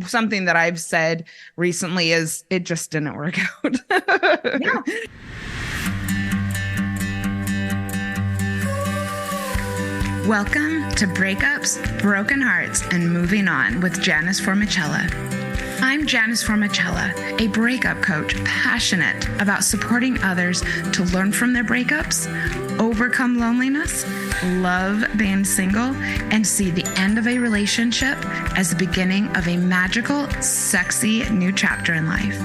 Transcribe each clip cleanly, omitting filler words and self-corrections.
something that I've said recently is it just didn't work out. Yeah. Welcome to Breakups, Broken Hearts, and Moving On with Janice Formicella. I'm Janice Formicella, a breakup coach passionate about supporting others to learn from their breakups, overcome loneliness, love being single, and see the end of a relationship as the beginning of a magical, sexy new chapter in life.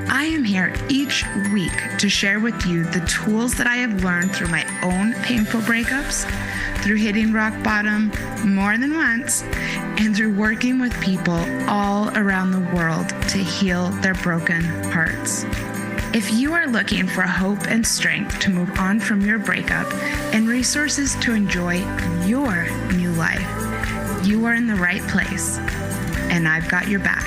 I am here each week to share with you the tools that I have learned through my own painful breakups, through hitting rock bottom more than once, and through working with people all around the world to heal their broken hearts. If you are looking for hope and strength to move on from your breakup and resources to enjoy your new life, you are in the right place, and I've got your back.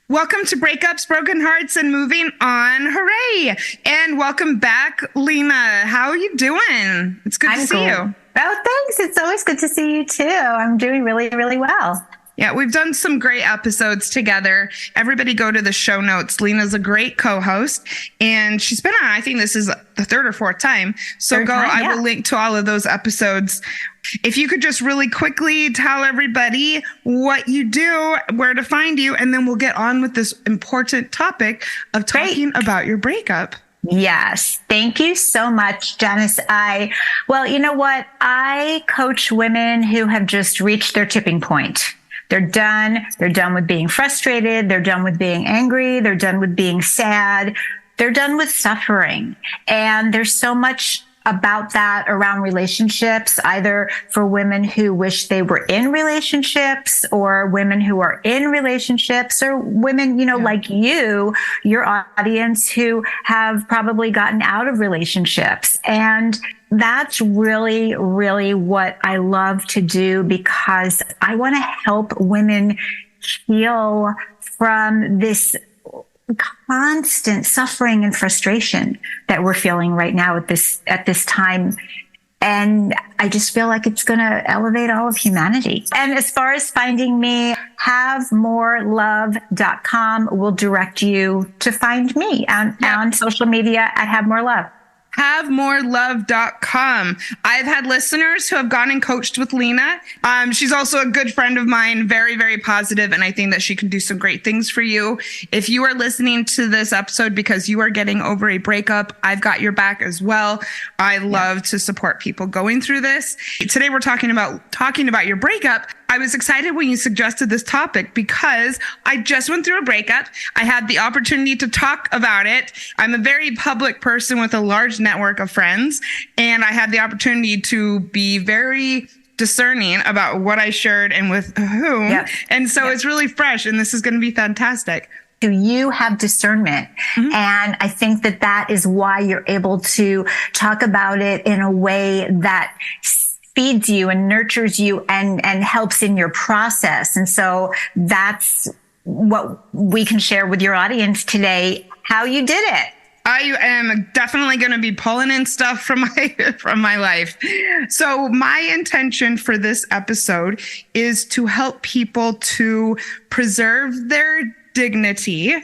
Welcome to Breakups, Broken Hearts, and Moving On. Hooray! And welcome back, Lena. How are you doing? It's good to see you. Oh, thanks. It's always good to see you too. I'm doing really, really well. Yeah, we've done some great episodes together. Everybody go to the show notes. Lena's a great co-host, and she's been on, I think this is the third or fourth time. So I will link to all of those episodes. If you could just really quickly tell everybody what you do, where to find you, and then we'll get on with this important topic of talking about your breakup. Yes. Thank you so much, Janice. Well, you know what? I coach women who have just reached their tipping point. They're done. They're done with being frustrated. They're done with being angry. They're done with being sad. They're done with suffering. And there's so much about that around relationships, either for women who wish they were in relationships or women who are in relationships or women, like you, your audience who have probably gotten out of relationships. And that's really, really what I love to do, because I want to help women heal from this constant suffering and frustration that we're feeling right now at this time. And I just feel like it's going to elevate all of humanity. And as far as finding me, havemorelove.com will direct you to find me on social media at Have More Love. havemorelove.com. I've had listeners who have gone and coached with Lena. She's also a good friend of mine, very, very positive, and I think that she can do some great things for you. If you are listening to this episode because you are getting over a breakup, I've got your back as well. I love to support people going through this. Today we're talking about your breakup. I was excited when you suggested this topic because I just went through a breakup. I had the opportunity to talk about it. I'm a very public person with a large network of friends, and I had the opportunity to be very discerning about what I shared and with whom. Yep. And so it's really fresh, and this is going to be fantastic. You have discernment. Mm-hmm. And I think that is why you're able to talk about it in a way that feeds you and nurtures you and helps in your process. And so that's what we can share with your audience today, how you did it. I am definitely going to be pulling in stuff from my life. So my intention for this episode is to help people to preserve their dignity,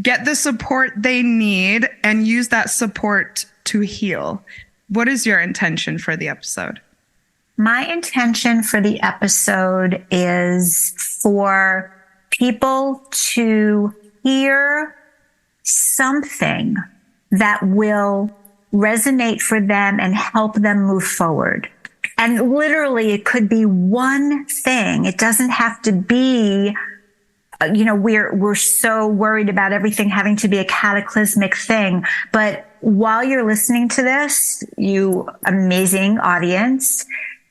get the support they need, and use that support to heal. What is your intention for the episode? My intention for the episode is for people to hear something that will resonate for them and help them move forward. And literally, it could be one thing. It doesn't have to be, we're so worried about everything having to be a cataclysmic thing. But while you're listening to this, you amazing audience,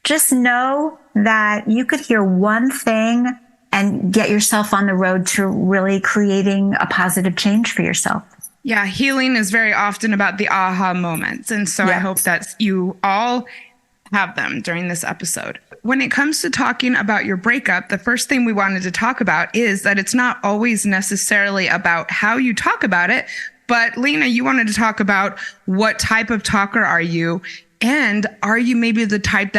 just know that you could hear one thing and get yourself on the road to really creating a positive change for yourself. Yeah, healing is very often about the aha moments. And so I hope that you all have them during this episode. When it comes to talking about your breakup, the first thing we wanted to talk about is that it's not always necessarily about how you talk about it, But Lena, you wanted to talk about what type of talker are you? And are you maybe the type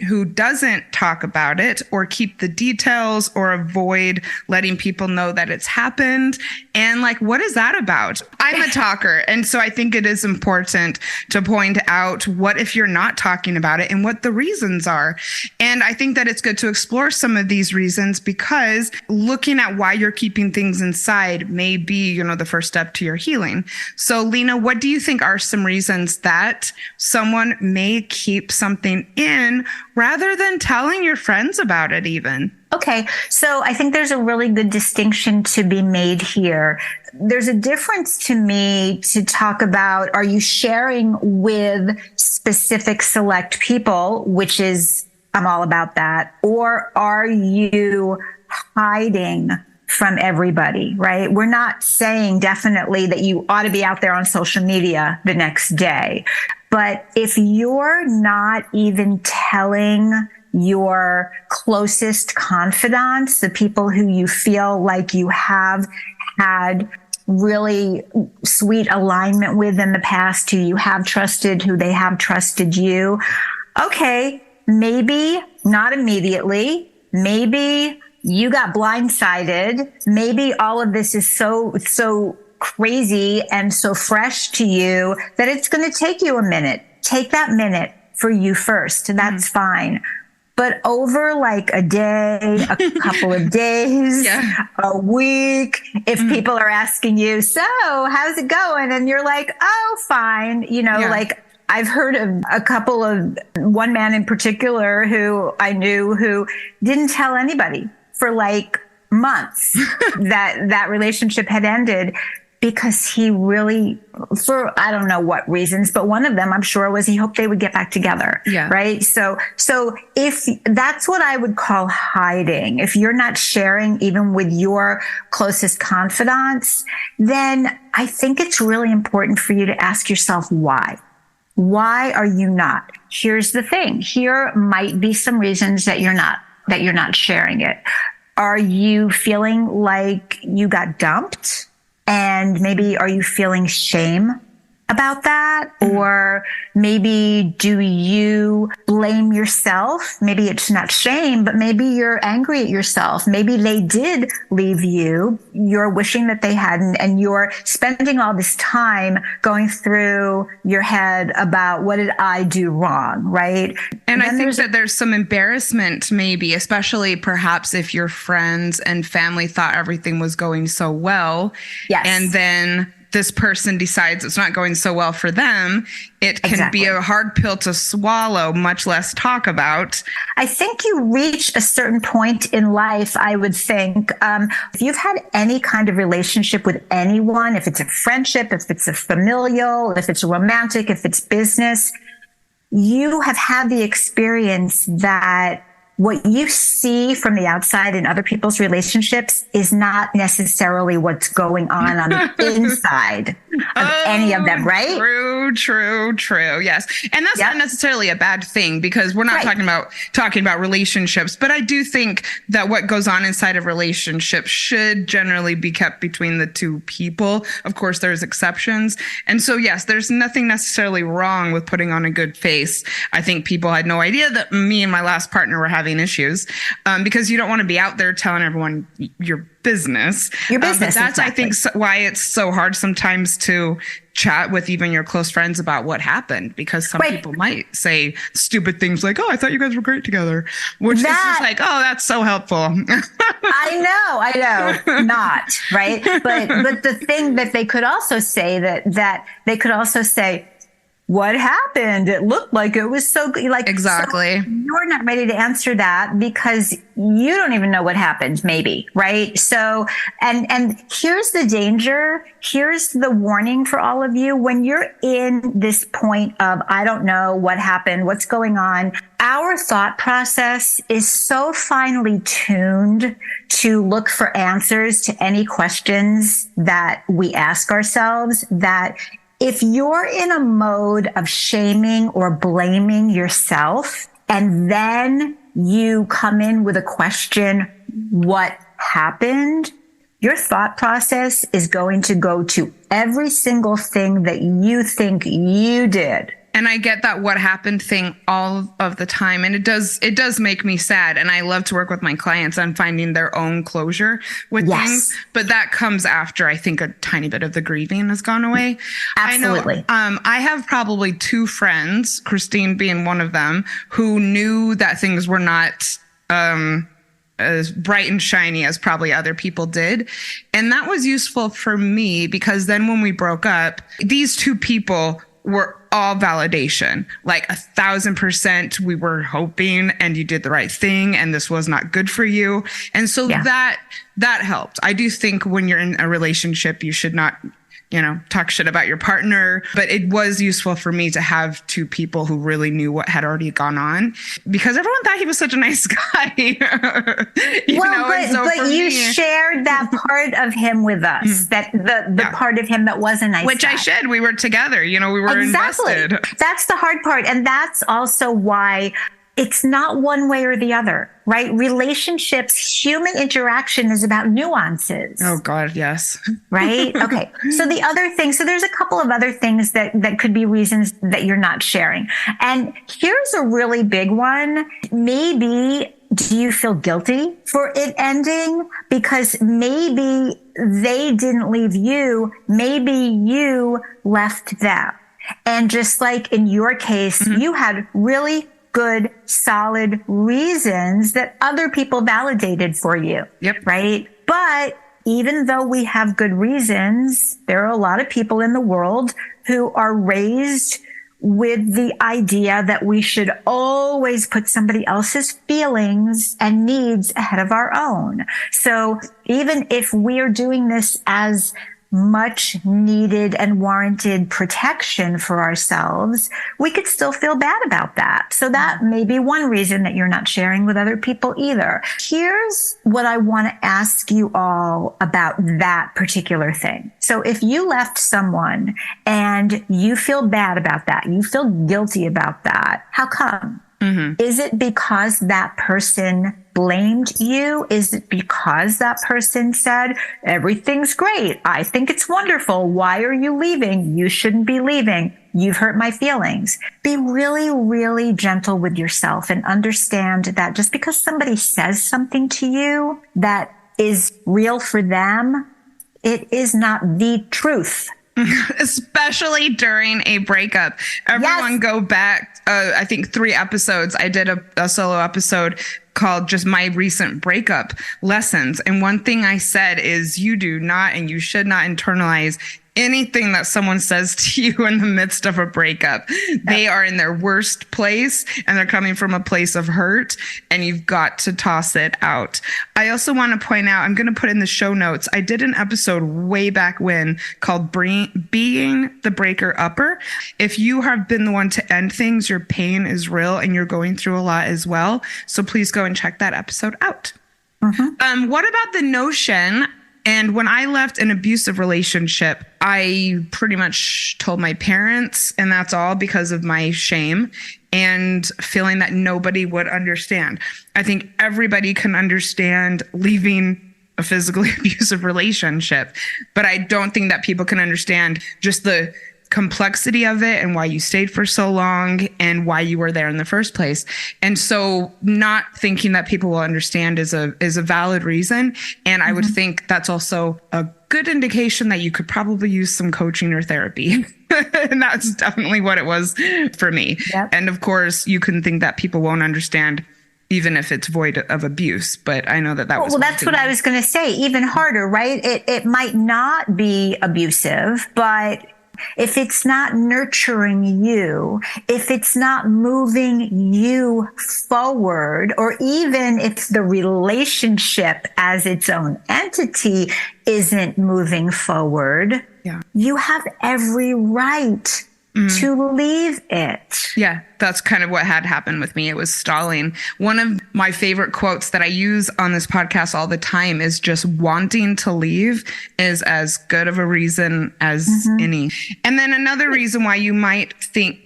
who doesn't talk about it or keep the details or avoid letting people know that it's happened? And like, what is that about? I'm a talker. And so I think it is important to point out what if you're not talking about it and what the reasons are. And I think that it's good to explore some of these reasons, because looking at why you're keeping things inside may be, the first step to your healing. So Lena, what do you think are some reasons that someone may keep something in rather than telling your friends about it even? Okay, so I think there's a really good distinction to be made here. There's a difference to me to talk about, are you sharing with specific select people, which is, I'm all about that, or are you hiding from everybody, right? We're not saying definitely that you ought to be out there on social media the next day. But if you're not even telling your closest confidants, the people who you feel like you have had really sweet alignment with in the past, who you have trusted, who they have trusted you, okay, maybe not immediately, maybe you got blindsided, maybe all of this is so crazy and so fresh to you that it's going to take you a minute. Take that minute for you first. That's fine. But over like a day, a couple of days, a week, if people are asking you, so how's it going? And you're like, oh, fine. Like I've heard of a couple of, one man in particular who I knew who didn't tell anybody for like months that relationship had ended, because he really, for I don't know what reasons, but one of them I'm sure was he hoped they would get back together. Yeah. Right. So if that's what I would call hiding, if you're not sharing even with your closest confidants, then I think it's really important for you to ask yourself why. Why are you not? Here's the thing. Here might be some reasons that you're not sharing it. Are you feeling like you got dumped? And maybe are you feeling shame about that? Or maybe do you blame yourself? Maybe it's not shame, but maybe you're angry at yourself. Maybe they did leave you. You're wishing that they hadn't, and you're spending all this time going through your head about what did I do wrong, right? And I think that there's some embarrassment, maybe, especially perhaps if your friends and family thought everything was going so well. Yes. And then this person decides it's not going so well for them. It can be a hard pill to swallow, much less talk about. I think you reach a certain point in life, I would think, if you've had any kind of relationship with anyone, if it's a friendship, if it's a familial, if it's romantic, if it's business, you have had the experience that what you see from the outside in other people's relationships is not necessarily what's going on the inside of any of them, right? True. Yes. And that's not necessarily a bad thing, because we're not talking about relationships, but I do think that what goes on inside of relationships should generally be kept between the two people. Of course, there's exceptions. And so, yes, there's nothing necessarily wrong with putting on a good face. I think people had no idea that me and my last partner were having issues, because you don't want to be out there telling everyone your business. But that's, I think, why it's so hard sometimes to chat with even your close friends about what happened, because some people might say stupid things like, oh, I thought you guys were great together, which is just like, oh, that's so helpful. I know, not right. But the thing that they could also say that they could also say, what happened? It looked like it was so good. Like, exactly. So you're not ready to answer that because you don't even know what happened, maybe, right? So, and here's the danger. Here's the warning for all of you. When you're in this point of, I don't know what happened, what's going on, our thought process is so finely tuned to look for answers to any questions that we ask ourselves that if you're in a mode of shaming or blaming yourself, and then you come in with a question, what happened? your thought process is going to go to every single thing that you think you did. And I get that what happened thing all of the time. And it does make me sad. And I love to work with my clients on finding their own closure with things. But that comes after I think a tiny bit of the grieving has gone away. Absolutely. I know, I have probably 2 friends, Christine being one of them, who knew that things were not as bright and shiny as probably other people did. And that was useful for me because then when we broke up, these 2 people were all validation, like 1,000%. We were hoping and you did the right thing and this was not good for you. And so that helped. I do think when you're in a relationship, you should not, talk shit about your partner, but it was useful for me to have 2 people who really knew what had already gone on because everyone thought he was such a nice guy. But you shared that part of him with us, that the part of him that was a nice Which guy. I should. We were together, we were invested. That's the hard part. And that's also why it's not one way or the other, right? Relationships, human interaction is about nuances. Oh God, yes. Right? Okay. So the other thing, so there's a couple of other things that could be reasons that you're not sharing. And here's a really big one. Maybe do you feel guilty for it ending? Because maybe they didn't leave you. Maybe you left them. And just like in your case, you had really good, solid reasons that other people validated for you. Yep. Right? But even though we have good reasons, there are a lot of people in the world who are raised with the idea that we should always put somebody else's feelings and needs ahead of our own. So even if we are doing this as much needed and warranted protection for ourselves, we could still feel bad about that. So that may be one reason that you're not sharing with other people either. Here's what I want to ask you all about that particular thing. So if you left someone and you feel bad about that, you feel guilty about that, how come? Is it because that person blamed you? Is it because that person said, everything's great, I think it's wonderful, why are you leaving? You shouldn't be leaving. You've hurt my feelings. Be really, really gentle with yourself and understand that just because somebody says something to you that is real for them, it is not the truth. Especially during a breakup. Everyone go back, I think 3 episodes. I did a solo episode called just my recent breakup lessons. And one thing I said is you do not and you should not internalize anything that someone says to you in the midst of a breakup. They are in their worst place and they're coming from a place of hurt and you've got to toss it out. I also want to point out, I'm going to put in the show notes, I did an episode way back when called Being the Breaker Upper. If you have been the one to end things, your pain is real and you're going through a lot as well. So please go and check that episode out. What about the notion? And when I left an abusive relationship, I pretty much told my parents, and that's all because of my shame and feeling that nobody would understand. I think everybody can understand leaving a physically abusive relationship, but I don't think that people can understand just the complexity of it and why you stayed for so long and why you were there in the first place. And so not thinking that people will understand is a valid reason. And I would think that's also a good indication that you could probably use some coaching or therapy. And that's definitely what it was for me. Yep. And of course, you can think that people won't understand even if it's void of abuse. But I know that was... Well, that's what I was going to say. Even harder, right? It might not be abusive, but if it's not nurturing you, if it's not moving you forward, or even if the relationship as its own entity isn't moving forward, you have every right to leave it. Yeah, that's kind of what had happened with me. It was stalling. One of my favorite quotes that I use on this podcast all the time is just wanting to leave is as good of a reason as any. And then another reason why you might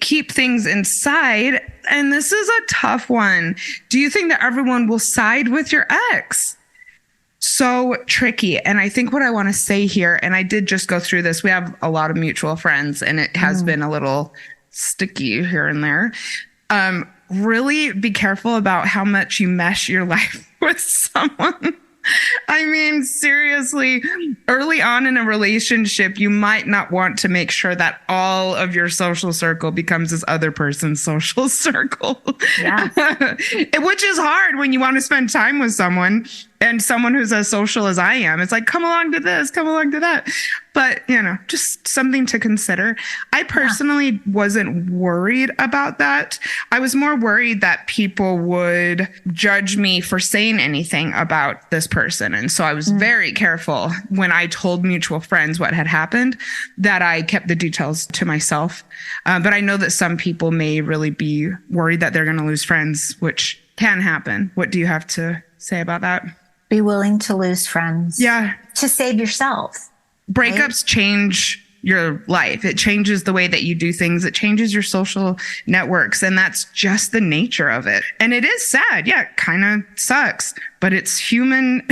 keep things inside, and this is a tough one. Do you think that everyone will side with your ex? so tricky. And I think what I want to say here, and I did just go through this, we have a lot of mutual friends and it has been a little sticky here and there. Really be careful about how much you mesh your life with someone. I mean, seriously, early on in a relationship, you might not want to make sure that all of your social circle becomes this other person's social circle. Yeah. Which is hard when you want to spend time with someone and someone who's as social as I am. It's like, come along to this, come along to that. But, just something to consider. I personally wasn't worried about that. I was more worried that people would judge me for saying anything about this person. And so I was very careful when I told mutual friends what had happened, that I kept the details to myself. But I know that some people may really be worried that they're going to lose friends, which can happen. What do you have to say about that? Be willing to lose friends. Yeah. To save yourself. Breakups change your life. It changes the way that you do things. It changes your social networks. And that's just the nature of it. And it is sad. Yeah, it kind of sucks, but it's human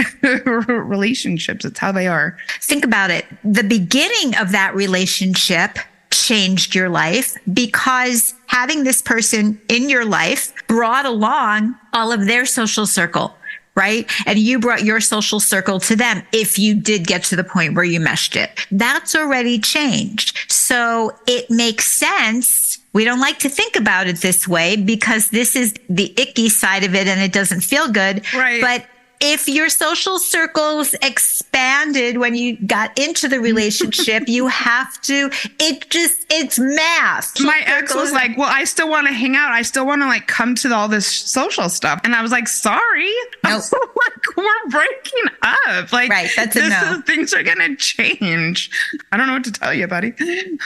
relationships. It's how they are. Think about it. The beginning of that relationship changed your life because having this person in your life brought along all of their social circle. Right? And you brought your social circle to them if you did get to the point where you meshed it. That's already changed. So it makes sense. We don't like to think about it this way because this is the icky side of it and it doesn't feel good. Right. But if your social circles expanded when you got into the relationship, you have to, it's math. My ex was like, well, I still want to hang out. I still want to come to all this social stuff. And I was like, sorry. Nope. We're breaking up. Right. That's a no. Things are going to change. I don't know what to tell you, buddy.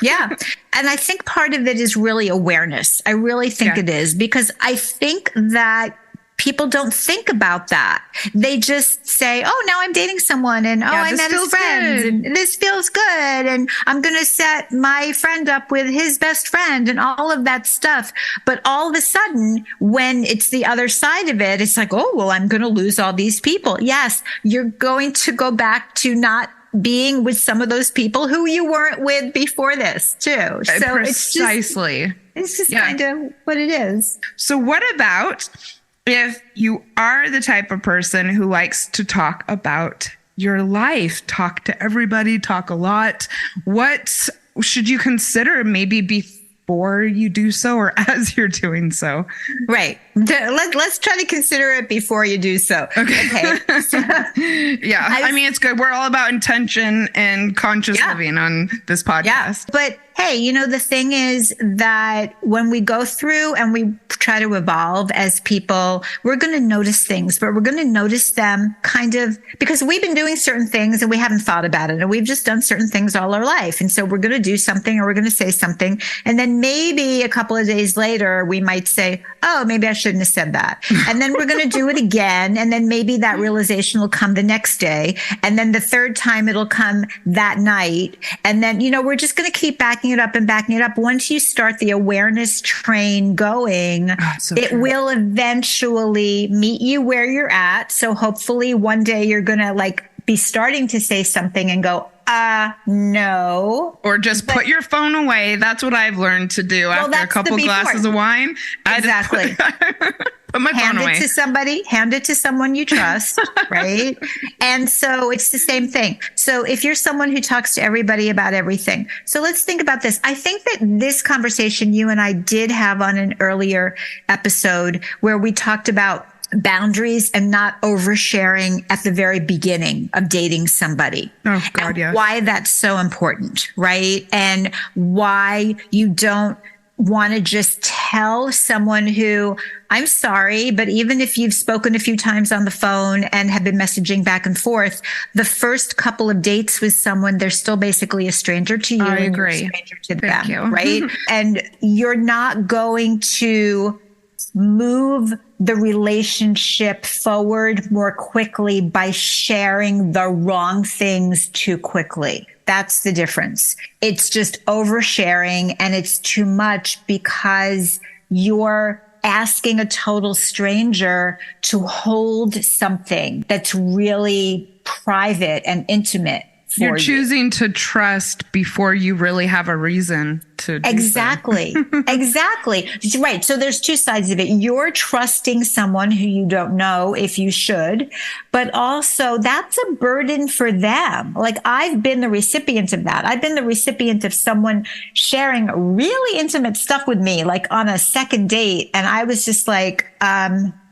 Yeah. And I think part of it is really awareness. I really think it is because I think that people don't think about that. They just say, oh, now I'm dating someone and I met his friends and this feels good. And I'm going to set my friend up with his best friend and all of that stuff. But all of a sudden, when it's the other side of it, it's like, oh, well, I'm going to lose all these people. Yes, you're going to go back to not being with some of those people who you weren't with before this too. So precisely. It's just kind of what it is. So what about if you are the type of person who likes to talk about your life, talk to everybody, talk a lot, what should you consider maybe before you do so or as you're doing so? Right. Let's try to consider it before you do so. Okay. Yeah. I mean, it's good. We're all about intention and conscious living on this podcast. Yeah. But hey, the thing is that when we go through and we try to evolve as people, we're going to notice things, but we're going to notice them kind of because we've been doing certain things and we haven't thought about it. And we've just done certain things all our life. And so we're going to do something or we're going to say something. And then maybe a couple of days later, we might say, oh, maybe I shouldn't have said that. And then we're going to do it again. And then maybe that realization will come the next day. And then the third time it'll come that night. And then, we're just going to keep backing it up and backing it up. Once you start the awareness train going, it will eventually meet you where you're at. So hopefully one day you're going to be starting to say something and go, no. Or just put your phone away. That's what I've learned to do after a couple glasses of wine. Exactly. Put my phone away. Hand it to somebody, hand it to someone you trust, right? And so it's the same thing. So if you're someone who talks to everybody about everything, so let's think about this. I think that this conversation you and I did have on an earlier episode where we talked about boundaries and not oversharing at the very beginning of dating somebody. Oh, God, and yes. Why that's so important, right? And why you don't want to just tell someone who, I'm sorry, but even if you've spoken a few times on the phone and have been messaging back and forth, the first couple of dates with someone, they're still basically a stranger to you. I and agree. You're a stranger to Thank them, you. right? And you're not going to move the relationship forward more quickly by sharing the wrong things too quickly. That's the difference. It's just oversharing and it's too much because you're asking a total stranger to hold something that's really private and intimate for You're you. choosing to trust before you really have a reason to do Exactly. so. Exactly. Right. So there's two sides of it. You're trusting someone who you don't know if you should, but also that's a burden for them. Like I've been the recipient of that. I've been the recipient of someone sharing really intimate stuff with me, like on a second date. And I was just like,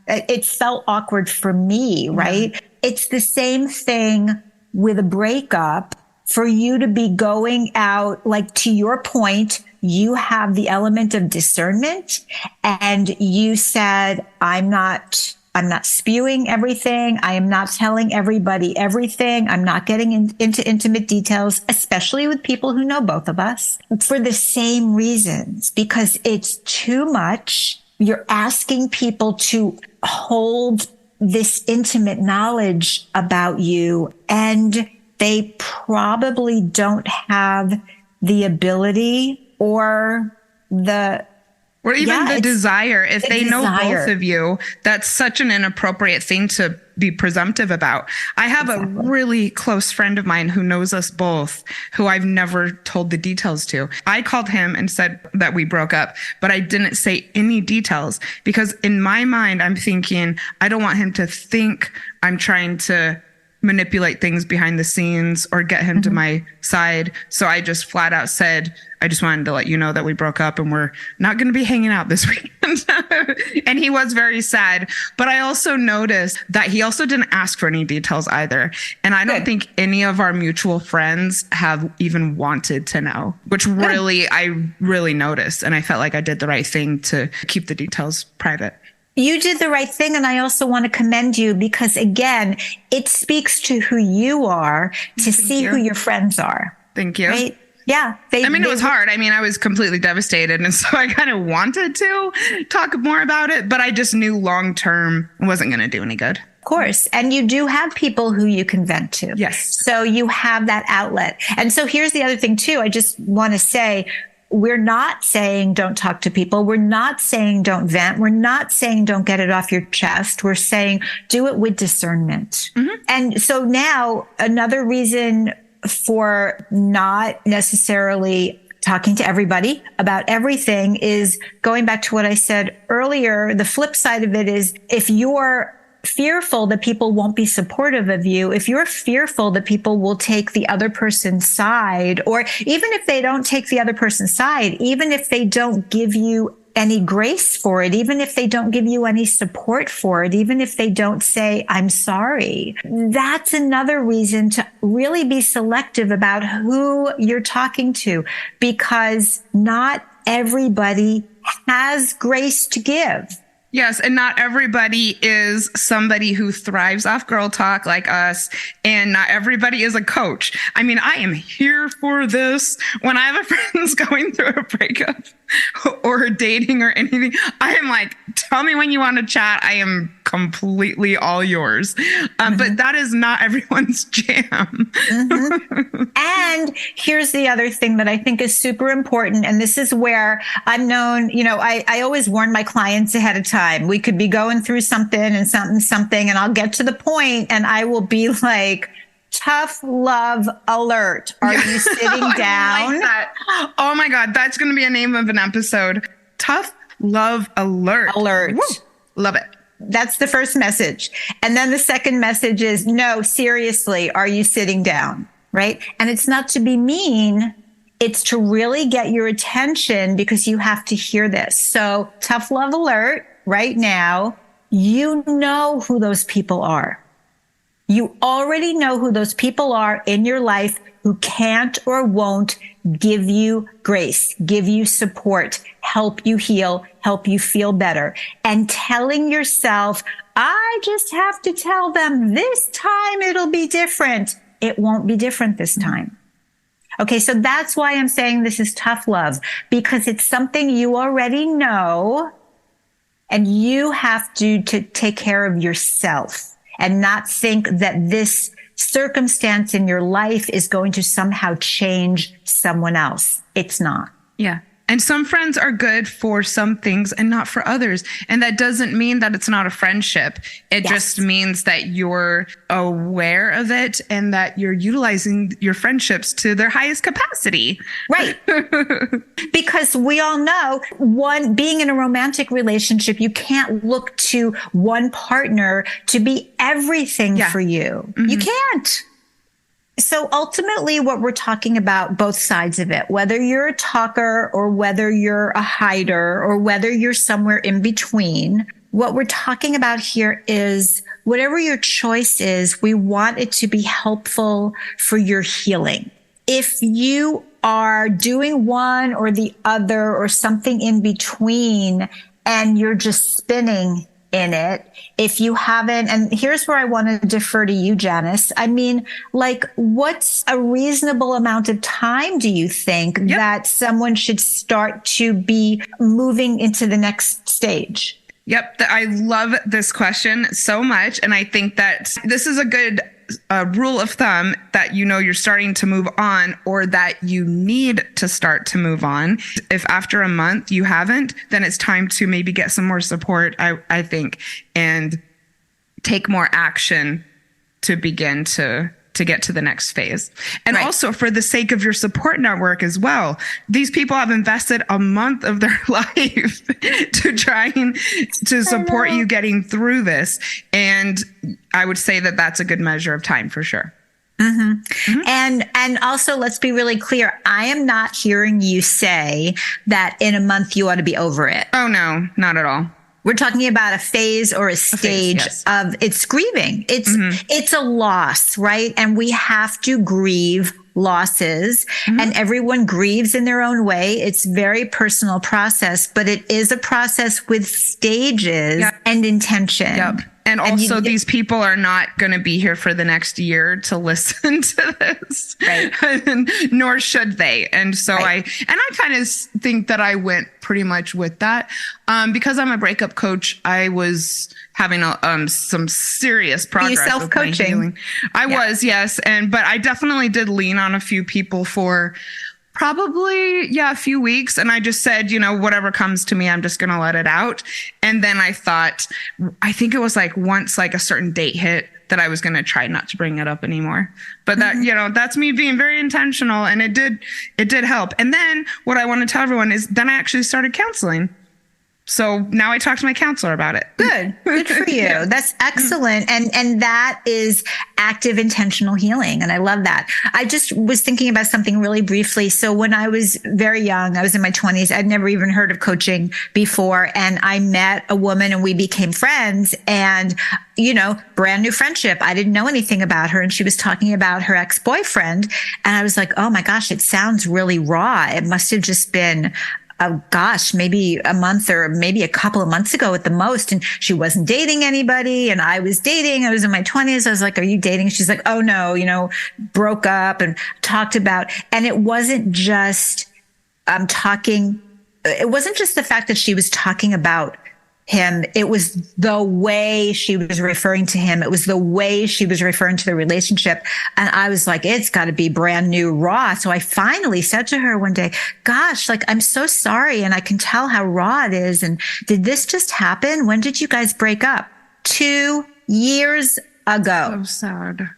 it felt awkward for me, right? It's the same thing with a breakup. For you to be going out, like to your point, you have the element of discernment and you said, I'm not spewing everything. I am not telling everybody everything. I'm not getting into intimate details, especially with people who know both of us for the same reasons, because it's too much. You're asking people to hold this intimate knowledge about you, and they probably don't have the ability or the desire. If they know desire. both of you, that's such an inappropriate thing to be presumptive about. I have a really close friend of mine who knows us both, who I've never told the details to. I called him and said that we broke up, but I didn't say any details because in my mind, I'm thinking, I don't want him to think I'm trying to manipulate things behind the scenes or get him to my side. So I just flat out said, I just wanted to let you know that we broke up and we're not going to be hanging out this weekend. And he was very sad. But I also noticed that he also didn't ask for any details either. And I don't think any of our mutual friends have even wanted to know, which I really noticed. And I felt like I did the right thing to keep the details private. You did the right thing. And I also want to commend you because again, it speaks to who you are to see who your friends are. Thank you. Right? Yeah. It was hard. I mean, I was completely devastated. And so I kind of wanted to talk more about it, but I just knew long term it wasn't going to do any good. Of course. And you do have people who you can vent to. Yes. So you have that outlet. And so here's the other thing too. I just want to say, we're not saying don't talk to people. We're not saying don't vent. We're not saying don't get it off your chest. We're saying do it with discernment. And so now another reason for not necessarily talking to everybody about everything is going back to what I said earlier. The flip side of it is if you're fearful that people won't be supportive of you, if you're fearful that people will take the other person's side, or even if they don't take the other person's side, even if they don't give you any grace for it, even if they don't give you any support for it, even if they don't say, I'm sorry, that's another reason to really be selective about who you're talking to, because not everybody has grace to give. Yes, and not everybody is somebody who thrives off girl talk like us, and not everybody is a coach. I mean, I am here for this. When I have a friend's going through a breakup or dating or anything, I am like, tell me when you want to chat. I am completely all yours. But that is not everyone's jam. And here's the other thing that I think is super important. And this is where I'm known, I always warn my clients ahead of time. We could be going through something, and I'll get to the point and I will be like, tough love alert. Are you sitting down? Like that. Oh my God. That's going to be a name of an episode. Tough love alert. Alert. Woo. Love it. That's the first message. And then the second message is, no, seriously, are you sitting down? Right? And it's not to be mean. It's to really get your attention because you have to hear this. So tough love alert right now. You know who those people are. You already know who those people are in your life who can't or won't give you grace, give you support, help you heal, help you feel better. And telling yourself, I just have to tell them this time it'll be different. It won't be different this time. Okay, so that's why I'm saying this is tough love, because it's something you already know and you have to take care of yourself and not think that this circumstance in your life is going to somehow change someone else. It's not. Yeah. And some friends are good for some things and not for others. And that doesn't mean that it's not a friendship. It just means that you're aware of it and that you're utilizing your friendships to their highest capacity. Right. Because we all know being in a romantic relationship, you can't look to one partner to be everything for you. Mm-hmm. You can't. So ultimately what we're talking about, both sides of it, whether you're a talker or whether you're a hider or whether you're somewhere in between, what we're talking about here is whatever your choice is, we want it to be helpful for your healing. If you are doing one or the other or something in between and you're just spinning in it, if you haven't, and here's where I want to defer to you, Janice. I mean, like, what's a reasonable amount of time do you think that someone should start to be moving into the next stage? Yep. I love this question so much. And I think that this is a good rule of thumb that you're starting to move on or that you need to start to move on. If after a month you haven't, then it's time to maybe get some more support, I think, and take more action to begin to get to the next phase. And also for the sake of your support network as well. These people have invested a month of their life to trying to support you getting through this. And I would say that that's a good measure of time for sure. Mm-hmm. Mm-hmm. And also, let's be really clear. I am not hearing you say that in a month you ought to be over it. Oh, no, not at all. We're talking about a phase or a stage of it's grieving. It's a loss, right? And we have to grieve losses and everyone grieves in their own way. It's very personal process, but it is a process with stages and intention. Yep. And also, these people are not going to be here for the next year to listen to this, right? Nor should they. And so I kind of think that I went pretty much with that. Because I'm a breakup coach, I was having some serious progress. Are you self-coaching? I was, yes. But I definitely did lean on a few people for probably, a few weeks. And I just said, whatever comes to me, I'm just going to let it out. And then I think it was once a certain date hit that I was going to try not to bring it up anymore. But that, that's me being very intentional. And it did help. And then what I want to tell everyone is then I actually started counseling. So now I talk to my counselor about it. Good for you. That's excellent. And that is active intentional healing. And I love that. I just was thinking about something really briefly. So when I was very young, I was in my 20s. I'd never even heard of coaching before. And I met a woman and we became friends and, brand new friendship. I didn't know anything about her. And she was talking about her ex-boyfriend. And I was like, oh my gosh, it sounds really raw. It must have just been maybe a month or maybe a couple of months ago at the most. And she wasn't dating anybody. And I was dating. I was in my 20s. I was like, are you dating? She's like, oh no, broke up and talked about. And it wasn't just it wasn't just the fact that she was talking about him. It was the way she was referring to him. It was the way she was referring to the relationship. And I was like, it's got to be brand new raw. So I finally said to her one day, gosh, I'm so sorry. And I can tell how raw it is. And did this just happen? When did you guys break up? 2 years ago. So sad.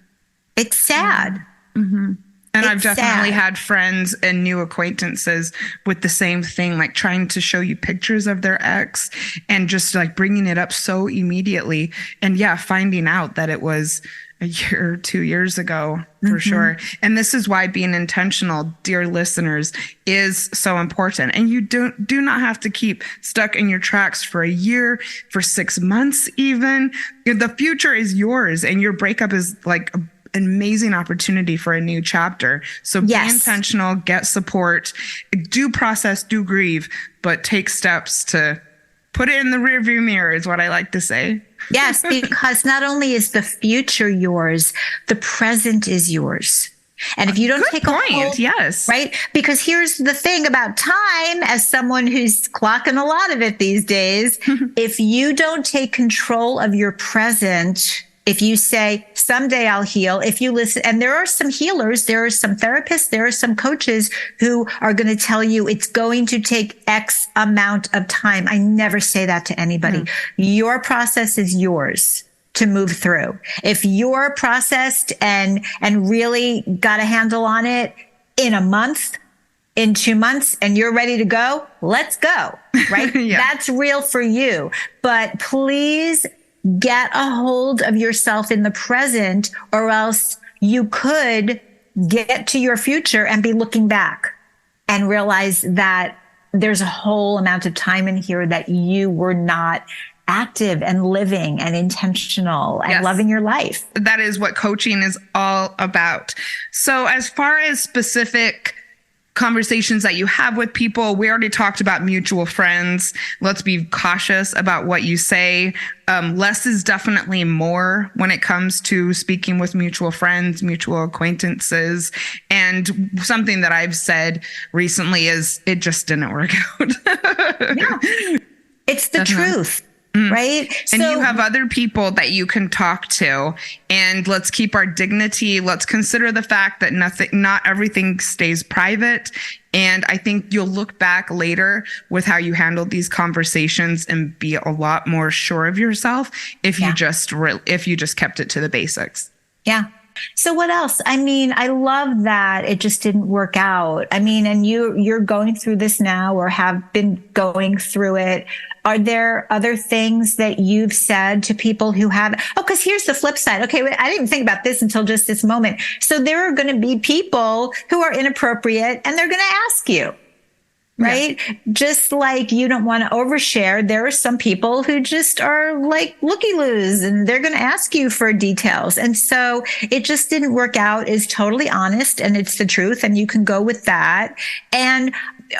It's sad. Mm-hmm. And I've definitely had friends and new acquaintances with the same thing, trying to show you pictures of their ex and just bringing it up so immediately. And finding out that it was a year or 2 years ago for sure. And this is why being intentional, dear listeners, is so important. And you do not have to keep stuck in your tracks for a year, for 6 months even. The future is yours and your breakup is an amazing opportunity for a new chapter. So be intentional, get support, do process, do grieve, but take steps to put it in the rearview mirror is what I like to say. Yes, because not only is the future yours, the present is yours. And if you don't take a hold, right? Because here's the thing about time, as someone who's clocking a lot of it these days, if you don't take control of your present, If you say, someday I'll heal, if you listen, and there are some healers, there are some therapists, there are some coaches who are going to tell you it's going to take X amount of time. I never say that to anybody. Your process is yours to move through. If you're processed and really got a handle on it in a month, in 2 months, and you're ready to go, let's go, right? Yeah. That's real for you. But please get a hold of yourself in the present, or else you could get to your future and be looking back and realize that there's a whole amount of time in here that you were not active and living and intentional and loving your life. That is what coaching is all about. So as far as specific conversations that you have with people, we already talked about mutual friends. Let's be cautious about what you say. Less is definitely more when it comes to speaking with mutual friends, mutual acquaintances. And something that I've said recently is it just didn't work out. Yeah. It's the truth. Right. And you have other people that you can talk to, and let's keep our dignity. Let's consider the fact that not everything stays private. And I think you'll look back later with how you handled these conversations and be a lot more sure of yourself if you just kept it to the basics. Yeah. So what else? I mean, I love that it just didn't work out. I mean, and you're going through this now or have been going through it. Are there other things that you've said to people who have, because here's the flip side. Okay. I didn't think about this until just this moment. So there are going to be people who are inappropriate and they're going to ask you. Right? Yeah. Just like you don't want to overshare, there are some people who just are like looky-loos and they're going to ask you for details. And so it just didn't work out is totally honest and it's the truth and you can go with that. And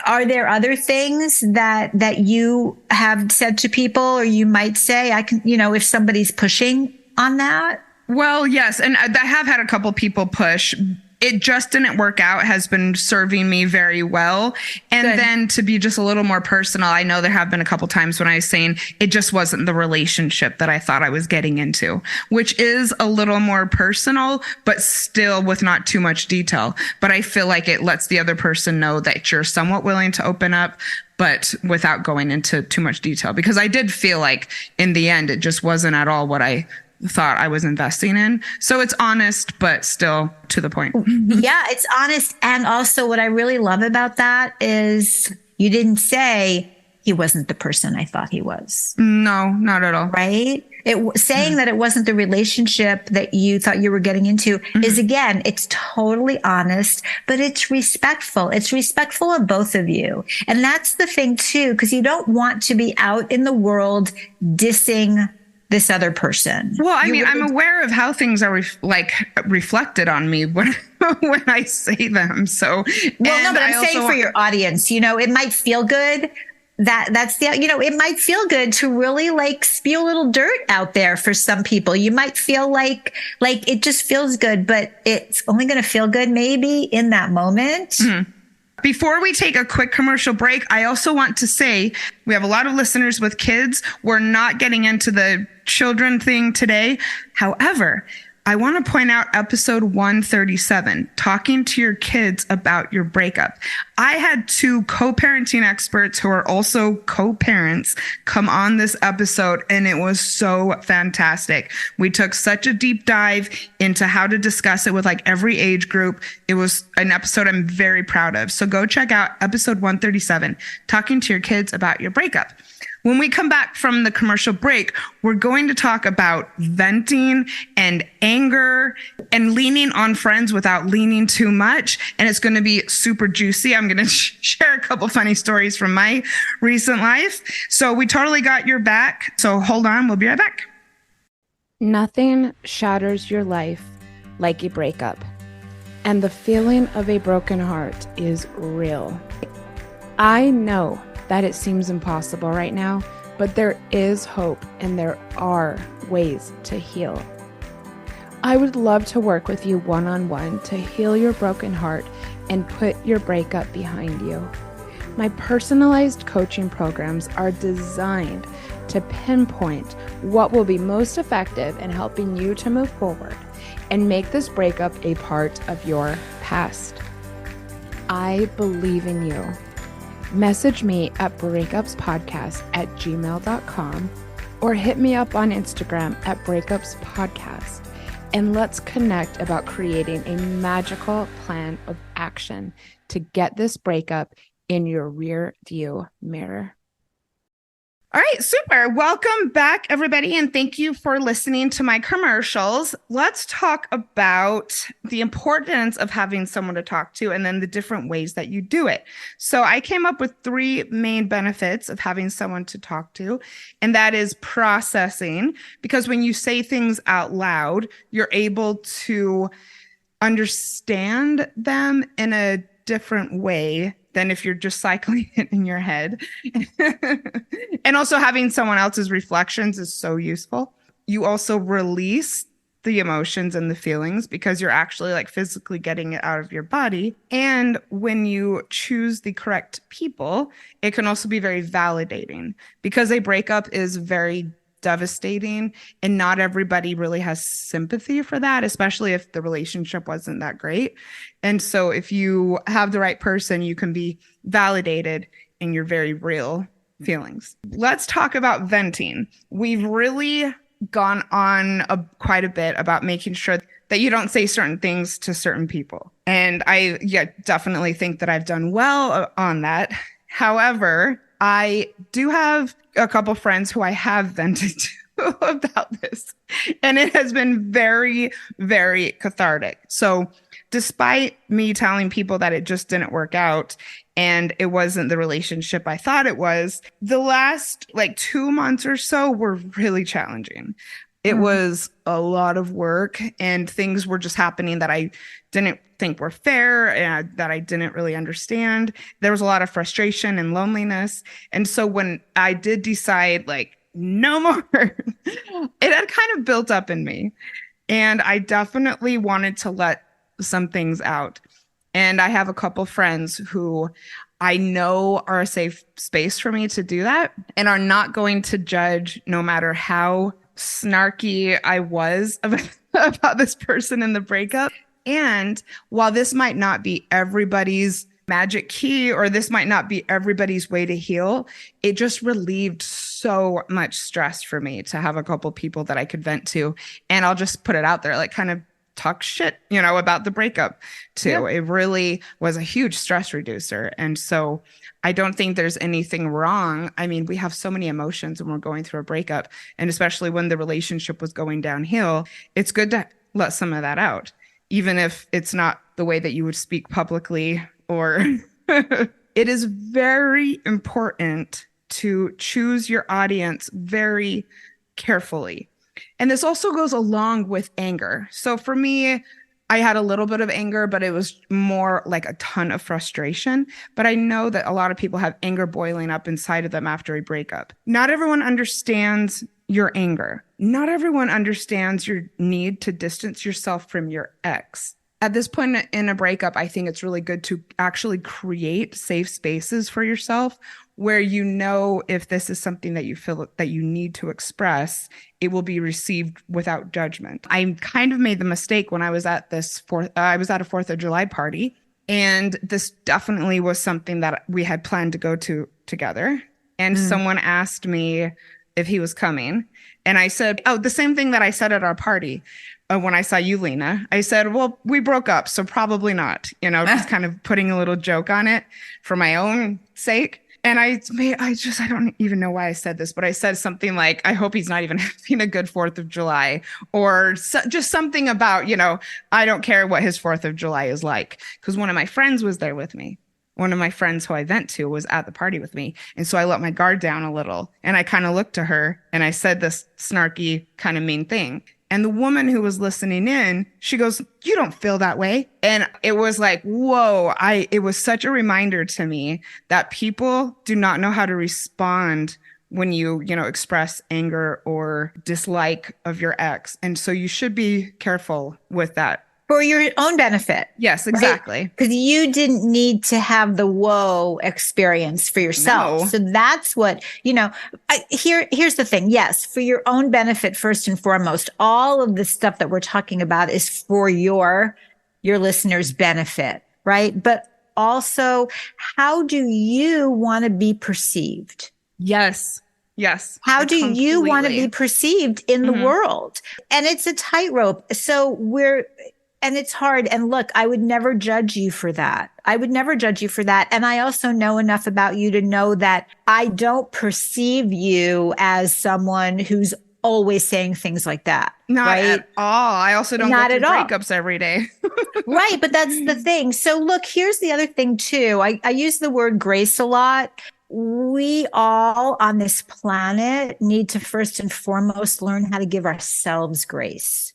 are there other things that you have said to people or you might say, I can, if somebody's pushing on that? Well, yes. And I have had a couple people push. It just didn't work out has been serving me very well. And Good. Then to be just a little more personal, I know there have been a couple times when I was saying it just wasn't the relationship that I thought I was getting into, which is a little more personal, but still with not too much detail. But I feel like it lets the other person know that you're somewhat willing to open up, but without going into too much detail. Because I did feel like in the end, it just wasn't at all what I thought I was investing in. So it's honest, but still to the point. Yeah, it's honest. And also what I really love about that is you didn't say he wasn't the person I thought he was. No, not at all. Right? Saying that it wasn't the relationship that you thought you were getting into is, again, it's totally honest, but it's respectful. It's respectful of both of you. And that's the thing too, because you don't want to be out in the world dissing this other person. Well, I mean, I'm aware of how things are reflected on me when I say them. So, well, no, but I'm saying for your audience, it might feel good. That's the, it might feel good to really spew a little dirt out there for some people. You might feel like it just feels good, but it's only going to feel good maybe in that moment. Mm-hmm. Before we take a quick commercial break, I also want to say we have a lot of listeners with kids. We're not getting into the children thing today. However, I want to point out episode 137, talking to your kids about your breakup. I had 2 co-parenting experts who are also co-parents come on this episode, and it was so fantastic. We took such a deep dive into how to discuss it with every age group. It was an episode I'm very proud of. So go check out episode 137, talking to your kids about your breakup. When we come back from the commercial break, we're going to talk about venting and anger and leaning on friends without leaning too much. And it's going to be super juicy. I'm going to share a couple funny stories from my recent life. So we totally got your back. So hold on. We'll be right back. Nothing shatters your life like a breakup. And the feeling of a broken heart is real. I know that it seems impossible right now, but there is hope and there are ways to heal. I would love to work with you one-on-one to heal your broken heart and put your breakup behind you. My personalized coaching programs are designed to pinpoint what will be most effective in helping you to move forward and make this breakup a part of your past. I believe in you. Message me at breakupspodcast@gmail.com or hit me up on Instagram at breakupspodcast, and let's connect about creating a magical plan of action to get this breakup in your rear view mirror. All right, super. Welcome back, everybody, and thank you for listening to my commercials. Let's talk about the importance of having someone to talk to and then the different ways that you do it. So I came up with 3 main benefits of having someone to talk to, and that is processing, because when you say things out loud, you're able to understand them in a different way than if you're just cycling it in your head. And also having someone else's reflections is so useful. You also release the emotions and the feelings because you're actually like physically getting it out of your body. And when you choose the correct people, it can also be very validating because a breakup is very devastating and not everybody really has sympathy for that, especially if the relationship wasn't that great. And so if you have the right person, you can be validated in your very real feelings. Let's talk about venting. We've really gone on quite a bit about making sure that you don't say certain things to certain people. And I definitely think that I've done well on that. However, I do have a couple friends who I have vented to about this, and it has been very, very cathartic. So despite me telling people that it just didn't work out and it wasn't the relationship I thought it was, the last 2 months or so were really challenging. It was a lot of work and things were just happening that I didn't think were fair and that I didn't really understand. There was a lot of frustration and loneliness. And so when I did decide no more, it had kind of built up in me. And I definitely wanted to let some things out. And I have a couple friends who I know are a safe space for me to do that and are not going to judge no matter how snarky I was about this person in the breakup. And while this might not be everybody's magic key or this might not be everybody's way to heal, it just relieved so much stress for me to have a couple people that I could vent to. And I'll just put it out there, kind of talk shit, about the breakup too. Yeah. It really was a huge stress reducer. And so I don't think there's anything wrong. I mean, we have so many emotions when we're going through a breakup, and especially when the relationship was going downhill, it's good to let some of that out, even if it's not the way that you would speak publicly or it is very important to choose your audience very carefully. And this also goes along with anger. So for me, I had a little bit of anger, but it was more like a ton of frustration. But I know that a lot of people have anger boiling up inside of them after a breakup. Not everyone understands your anger. Not everyone understands your need to distance yourself from your ex. At this point in a breakup, I think it's really good to actually create safe spaces for yourself where if this is something that you feel that you need to express, it will be received without judgment. I kind of made the mistake when I was at a 4th of July party, and this definitely was something that we had planned to go to together. And someone asked me if he was coming, and I said, the same thing that I said at our party. When I saw you, Lena, I said, well, we broke up, so probably not, just kind of putting a little joke on it for my own sake. And I don't even know why I said this, but I said something like, I hope he's not even having a good 4th of July, or just something about, I don't care what his 4th of July is like, because one of my friends was there with me. One of my friends who I vent to was at the party with me. And so I let my guard down a little, and I kind of looked to her and I said this snarky kind of mean thing. And the woman who was listening in, she goes, you don't feel that way. And it was like, whoa, it was such a reminder to me that people do not know how to respond when you express anger or dislike of your ex. And so you should be careful with that For your own benefit. Yes, exactly. Because you didn't need to have the whoa experience for yourself. No. So that's what, here's the thing. Yes, for your own benefit, first and foremost, all of the stuff that we're talking about is for your listeners' benefit, right? But also, how do you want to be perceived? Yes. Yes. How do you want to be Completely. perceived in the world? And it's a tightrope. And it's hard. And look, I would never judge you for that. I would never judge you for that. And I also know enough about you to know that I don't perceive you as someone who's always saying things like that. Not right? at all. I also don't Not go through at all. breakups every day. Right. But that's the thing. So look, here's the other thing too. I use the word grace a lot. We all on this planet need to first and foremost learn how to give ourselves grace.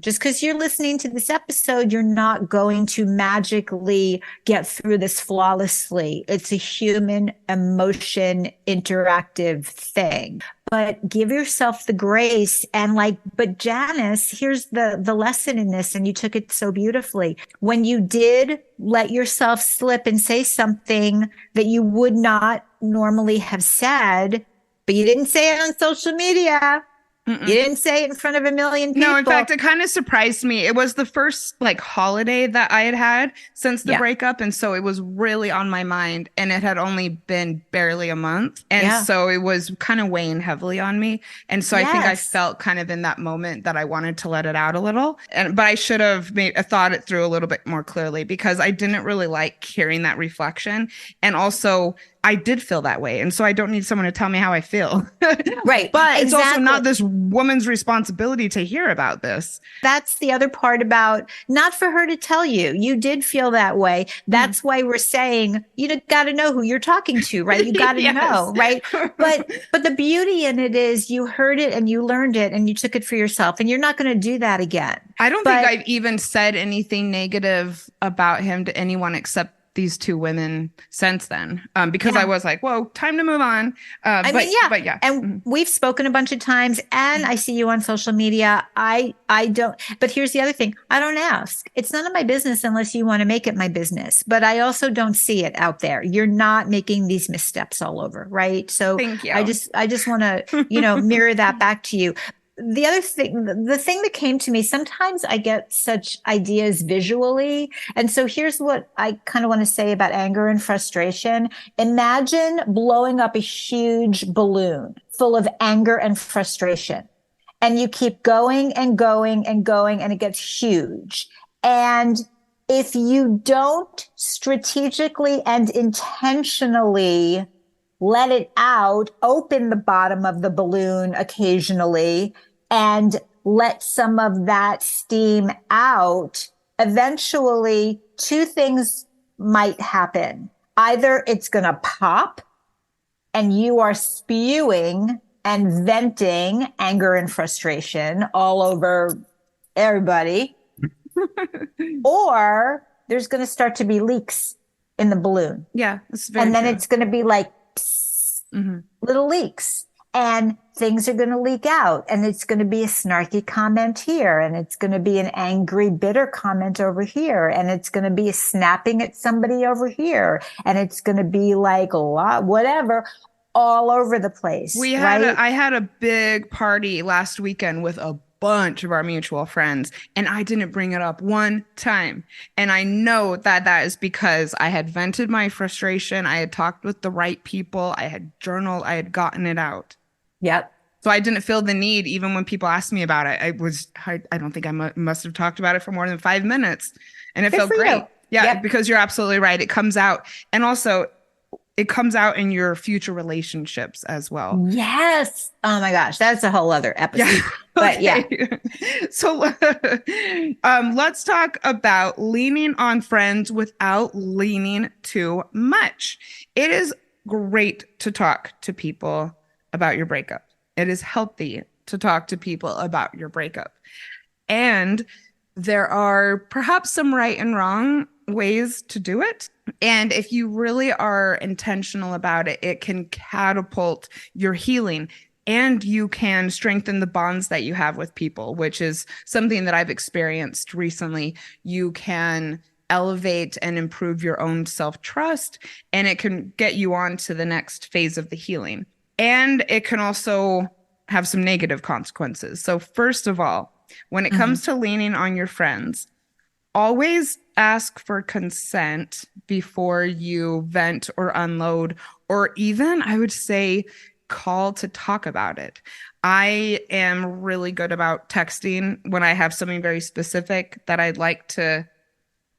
Just because you're listening to this episode, you're not going to magically get through this flawlessly. It's a human emotion interactive thing. But give yourself the grace and but Janice, here's the lesson in this, and you took it so beautifully. When you did let yourself slip and say something that you would not normally have said, but you didn't say it on social media. You didn't say it in front of a million people. No, in fact, it kind of surprised me. It was the first holiday that I had since the breakup. And so it was really on my mind, and it had only been barely a month. And so it was kind of weighing heavily on me. And so I think I felt kind of in that moment that I wanted to let it out a little. But I should have thought it through a little bit more clearly, because I didn't really like hearing that reflection. And also, I did feel that way. And so I don't need someone to tell me how I feel. Right. But it's also not this woman's responsibility to hear about this. That's the other part about not for her to tell you. You did feel that way. That's why we're saying you got to know who you're talking to, right? You got to know, right? But the beauty in it is you heard it and you learned it and you took it for yourself, and you're not going to do that again. I don't think I've even said anything negative about him to anyone except these two women since then, because I was like, whoa, time to move on. But yeah. And we've spoken a bunch of times, and I see you on social media. I don't, but here's the other thing. I don't ask. It's none of my business unless you want to make it my business, but I also don't see it out there. You're not making these missteps all over. Right. So thank you. I just want to, mirror that back to you. The other thing, the thing that came to me, sometimes I get such ideas visually. And so here's what I kind of want to say about anger and frustration. Imagine blowing up a huge balloon full of anger and frustration. And you keep going and going and going, and it gets huge. And if you don't strategically and intentionally let it out, open the bottom of the balloon occasionally, and let some of that steam out, eventually two things might happen. Either it's going to pop and you are spewing and venting anger and frustration all over everybody, or there's going to start to be leaks in the balloon. Yeah, that's very And then true. it's going to be like little leaks, and things are going to leak out, and it's going to be a snarky comment here, and it's going to be an angry, bitter comment over here, and it's going to be a snapping at somebody over here, and it's going to be whatever, all over the place. I had a big party last weekend with a bunch of our mutual friends, and I didn't bring it up one time. And I know that is because I had vented my frustration. I had talked with the right people. I had journaled. I had gotten it out. Yep. So I didn't feel the need, even when people asked me about it. I don't think I must have talked about it for more than 5 minutes, and it felt great. You. Yeah, Yep. because you're absolutely right. It comes out. And also, it comes out in your future relationships as well. Yes. Oh my gosh. That's a whole other episode. Yeah. But yeah. So let's talk about leaning on friends without leaning too much. It is great to talk to people about your breakup. It is healthy to talk to people about your breakup. And there are perhaps some right and wrong ways to do it. And if you really are intentional about it, it can catapult your healing. and you can strengthen the bonds that you have with people, which is something that I've experienced recently. You can elevate and improve your own self-trust, and it can get you on to the next phase of the healing. And it can also have some negative consequences. So first of all, when it comes to leaning on your friends, always ask for consent before you vent or unload, or even, I would say, call to talk about it. I am really good about texting when I have something very specific that I'd like to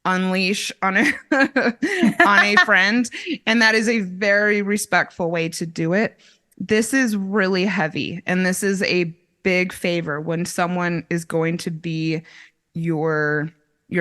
unleash on a on a friend, and that is a very respectful way to do it. This is really heavy, and this is a big favor when someone is going to be your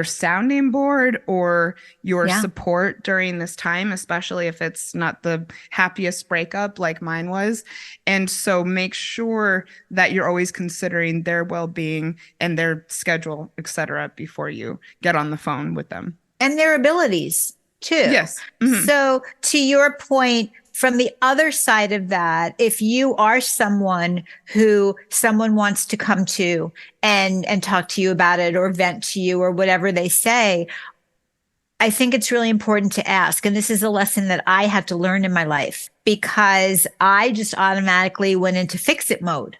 sounding board or your support during this time, especially if it's not the happiest breakup like mine was. And so make sure that you're always considering their well-being and their schedule, etc., before you get on the phone with them. And their abilities too. Yes. Mm-hmm. So to your point, from the other side of that, if you are someone who someone wants to come to and talk to you about it or vent to you or whatever they say, I think it's really important to ask. And this is a lesson that I had to learn in my life because I just automatically went into fix-it mode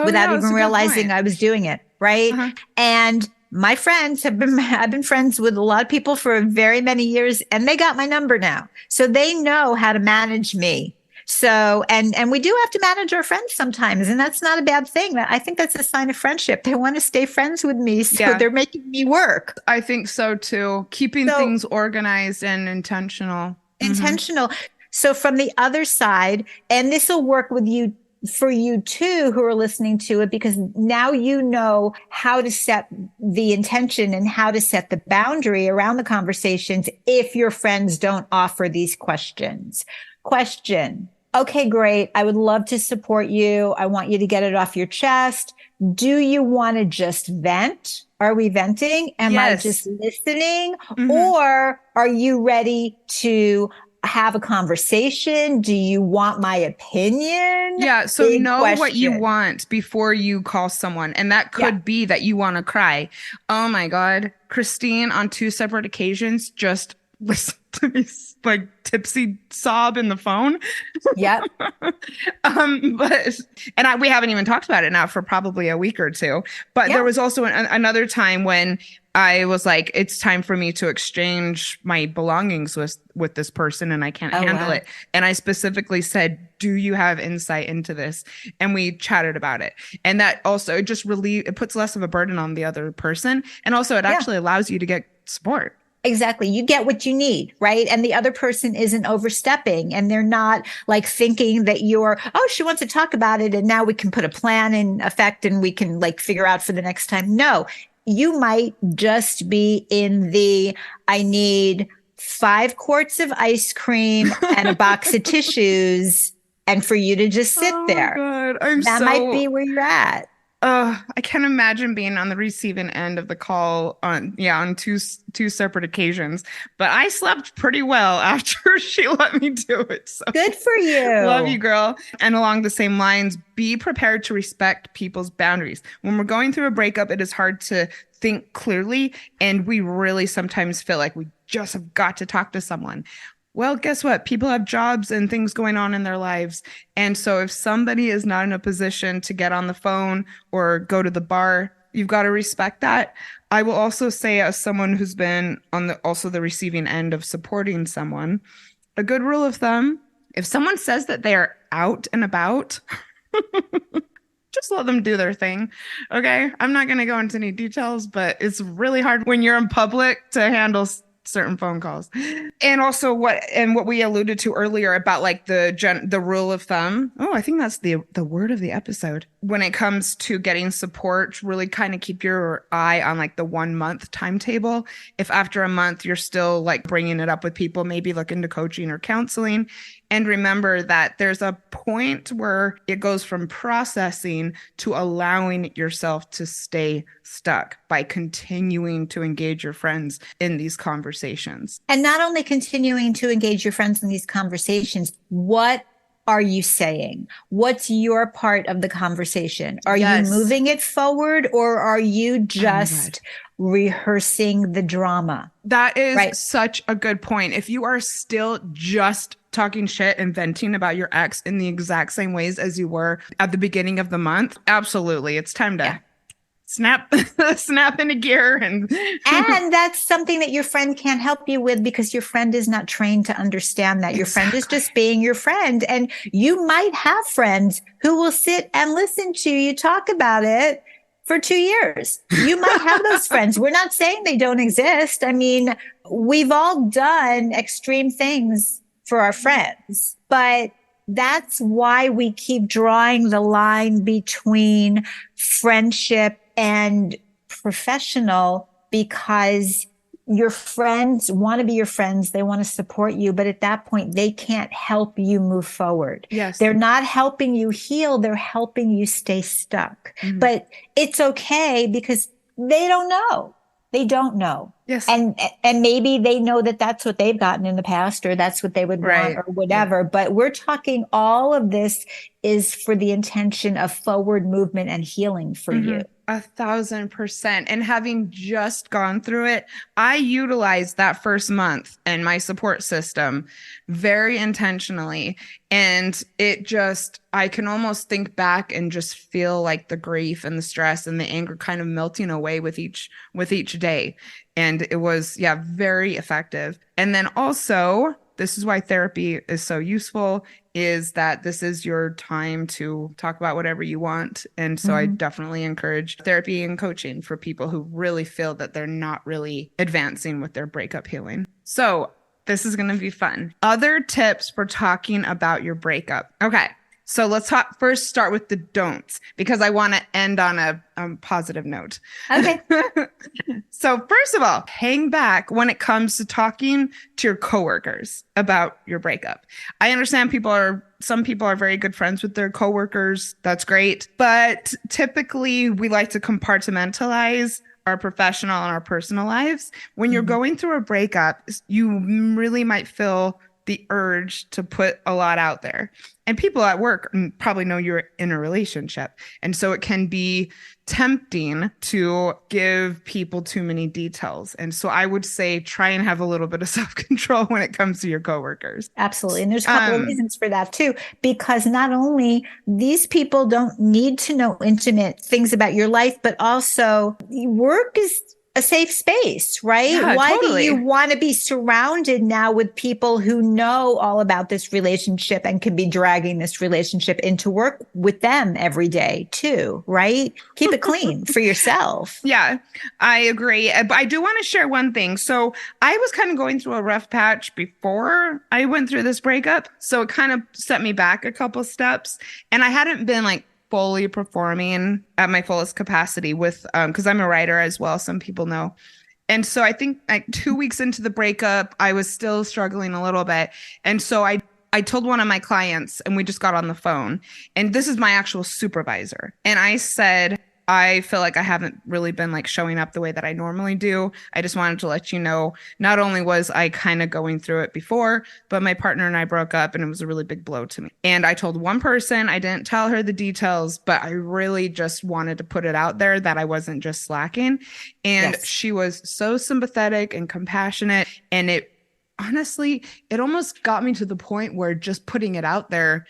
without even realizing I was doing it. Right. And my friends I've been friends with a lot of people for very many years, and they got my number now. So they know how to manage me. So, and we do have to manage our friends sometimes, and that's not a bad thing. I think that's a sign of friendship. They want to stay friends with me. So they're making me work. I think so too. Keeping things organized and intentional. Intentional. So from the other side, and this will work with you, for you too, who are listening to it, because now you know how to set the intention and how to set the boundary around the conversations if your friends don't offer these questions. Question. Okay, great. I would love to support you. I want you to get it off your chest. Do you want to just vent? Are we venting? Am I just listening? Or are you ready to have a conversation? Do you want my opinion? Yeah. So know what you want before you call someone. And that could be that you want to cry. Oh my God. Christine on 2 separate occasions just listened to me like tipsy sob in the phone. Yep. We haven't even talked about it now for probably a week or two. But there was also another time when I was like, it's time for me to exchange my belongings with this person, and I can't handle it. And I specifically said, do you have insight into this? And we chatted about it. And that also just it puts less of a burden on the other person. And also it actually allows you to get support. Exactly. You get what you need, right? And the other person isn't overstepping, and they're not like thinking that she wants to talk about it and now we can put a plan in effect and we can like figure out for the next time. No, you might just be in I need 5 quarts of ice cream and a box of tissues, and for you to just sit there. God. That might be where you're at. I can't imagine being on the receiving end of the call on 2 separate occasions, but I slept pretty well after she let me do it. So good for you. Love you, girl. And along the same lines, be prepared to respect people's boundaries. When we're going through a breakup, it is hard to think clearly, and we really sometimes feel like we just have got to talk to someone. Well, guess what? People have jobs and things going on in their lives. And so if somebody is not in a position to get on the phone or go to the bar, you've got to respect that. I will also say, as someone who's been on the receiving end of supporting someone, a good rule of thumb, if someone says that they are out and about, just let them do their thing. Okay. I'm not going to go into any details, but it's really hard when you're in public to handle certain phone calls. And also what we alluded to earlier about like the rule of thumb. Oh, I think that's the word of the episode. When it comes to getting support, really kind of keep your eye on like the 1 month timetable. If after a month you're still like bringing it up with people, maybe look into coaching or counseling. And remember that there's a point where it goes from processing to allowing yourself to stay stuck by continuing to engage your friends in these conversations. And not only continuing to engage your friends in these conversations, what are you saying? What's your part of the conversation? Are you Yes. moving it forward, or are you Oh my just rehearsing the drama? That is Right. such a good point. If you are still just talking shit and venting about your ex in the exact same ways as you were at the beginning of the month, absolutely. It's time to Yeah. snap into gear and And that's something that your friend can't help you with, because your friend is not trained to understand that. Your friend is just being your friend. And you might have friends who will sit and listen to you talk about it for 2 years. You might have those friends. We're not saying they don't exist. I mean, we've all done extreme things for our friends, but that's why we keep drawing the line between friendship and professional, because your friends want to be your friends. They want to support you. But at that point, they can't help you move forward. Yes. They're not helping you heal. They're helping you stay stuck. Mhm. But it's okay, because they don't know. They don't know. Yes. And maybe they know that that's what they've gotten in the past, or that's what they would Right. want, or whatever. But we're talking, all of this is for the intention of forward movement and healing for you. 1,000%. And having just gone through it, I utilized that first month and my support system very intentionally. And I can almost think back and just feel like the grief and the stress and the anger kind of melting away with each day. And it was, very effective. And then also, this is why therapy is so useful, is that this is your time to talk about whatever you want. And so I definitely encourage therapy and coaching for people who really feel that they're not really advancing with their breakup healing. So this is going to be fun. Other tips for talking about your breakup. Okay. So let's start with the don'ts, because I want to end on a positive note. Okay. So first of all, hang back when it comes to talking to your coworkers about your breakup. I understand some people are very good friends with their coworkers. That's great. But typically we like to compartmentalize our professional and our personal lives. When you're going through a breakup, you really might feel the urge to put a lot out there. And people at work probably know you're in a relationship. And so it can be tempting to give people too many details. And so I would say try and have a little bit of self-control when it comes to your coworkers. Absolutely. And there's a couple of reasons for that too, because not only these people don't need to know intimate things about your life, but also work is a safe space, right? Yeah, Why totally. do you want to be surrounded now with people who know all about this relationship and can be dragging this relationship into work with them every day too, right? Keep it clean for yourself. Yeah, I agree. But I do want to share one thing. So I was kind of going through a rough patch before I went through this breakup. So it kind of set me back a couple steps. And I hadn't been fully performing at my fullest capacity with, because I'm a writer as well. Some people know. And so I think 2 weeks into the breakup, I was still struggling a little bit. And so I told one of my clients, and we just got on the phone, and this is my actual supervisor. And I said, I feel like I haven't really been showing up the way that I normally do. I just wanted to let you know, not only was I kind of going through it before, but my partner and I broke up, and it was a really big blow to me. And I told one person, I didn't tell her the details, but I really just wanted to put it out there that I wasn't just slacking. And she was so sympathetic and compassionate. And it honestly, it almost got me to the point where just putting it out there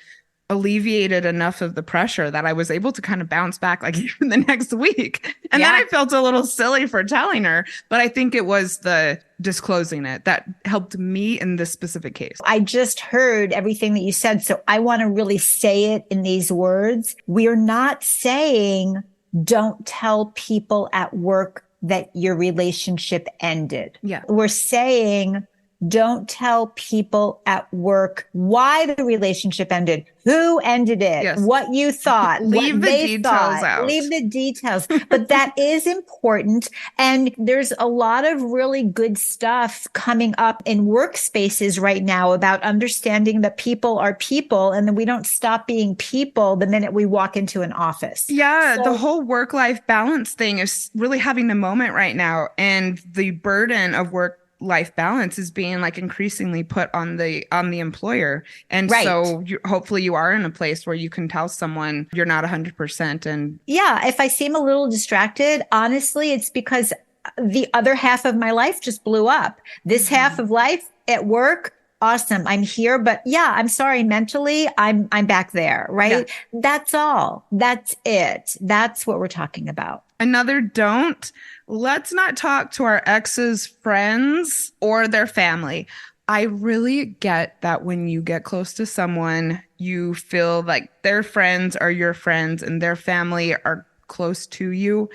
alleviated enough of the pressure that I was able to kind of bounce back even the next week. And then I felt a little silly for telling her, but I think it was the disclosing it that helped me in this specific case. I just heard everything that you said, so I want to really say it in these words. We're not saying don't tell people at work that your relationship ended. Yeah. We're saying don't tell people at work why the relationship ended, who ended it, what you thought, Leave what the they details thought. out. Leave the details. But that is important. And there's a lot of really good stuff coming up in workspaces right now about understanding that people are people, and that we don't stop being people the minute we walk into an office. Yeah, the whole work-life balance thing is really having a moment right now. And the burden of work life balance is being like increasingly put on the employer. And Right. so hopefully you are in a place where you can tell someone you're not 100%. And Yeah, if I seem a little distracted, honestly, it's because the other half of my life just blew up. This half of life at work, awesome. I'm here, but yeah, I'm sorry, mentally, I'm back there, right? That's all. That's it. That's what we're talking about. another don't, let's not talk to our ex's friends or their family. I really get that when you get close to someone, you feel like their friends are your friends and their family are close to you.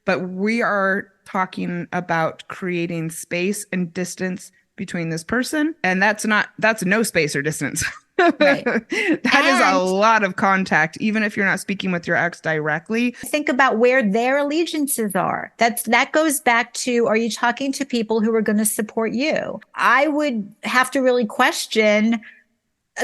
But we are talking about creating space and distance between this person. And that's no space or distance. Right. That is a lot of contact, even if you're not speaking with your ex directly. Think about where their allegiances are. That goes back to, are you talking to people who are going to support you? I would have to really question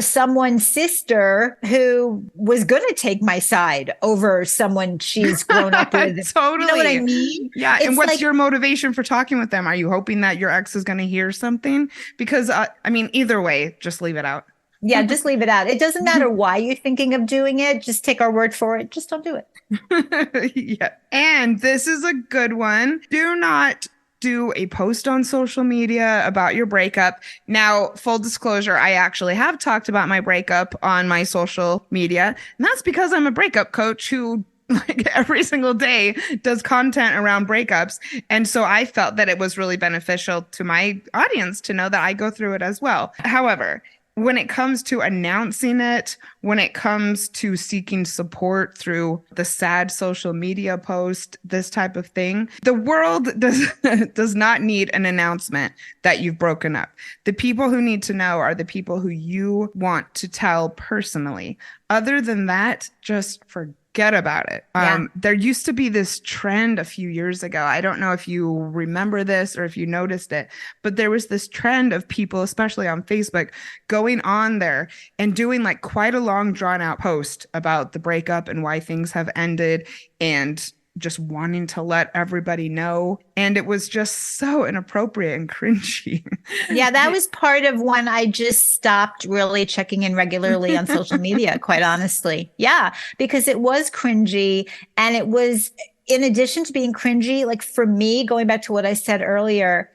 someone's sister who was going to take my side over someone she's grown up with. Totally. You know what I mean? Yeah. It's and what's like, your motivation for talking with them? Are you hoping that your ex is going to hear something? Because, I mean, either way, just leave it out. yeah, just leave it out. It doesn't matter why you're thinking of doing it. Just take our word for it. Just don't do it. Yeah. And this is a good one. Do not do a post on social media about your breakup. Now, full disclosure, I actually have talked about my breakup on my social media. And that's because I'm a breakup coach who like every single day does content around breakups. And so I felt that it was really beneficial to my audience to know that I go through it as well. However, when it comes to announcing it, when it comes to seeking support through the sad social media post, this type of thing, the world does not need an announcement that you've broken up. The people who need to know are the people who you want to tell personally. Other than that, just forget about it. Yeah. There used to be this trend a few years ago. I don't know if you remember this or if you noticed it, but there was this trend of people, especially on Facebook, going on there and doing like quite a long drawn out post about the breakup and why things have ended and just wanting to let everybody know. And it was just so inappropriate and cringy. Yeah, that was part of when I just stopped really checking in regularly on social media, quite honestly. Yeah, because it was cringy. And it was, in addition to being cringy, like for me, going back to what I said earlier,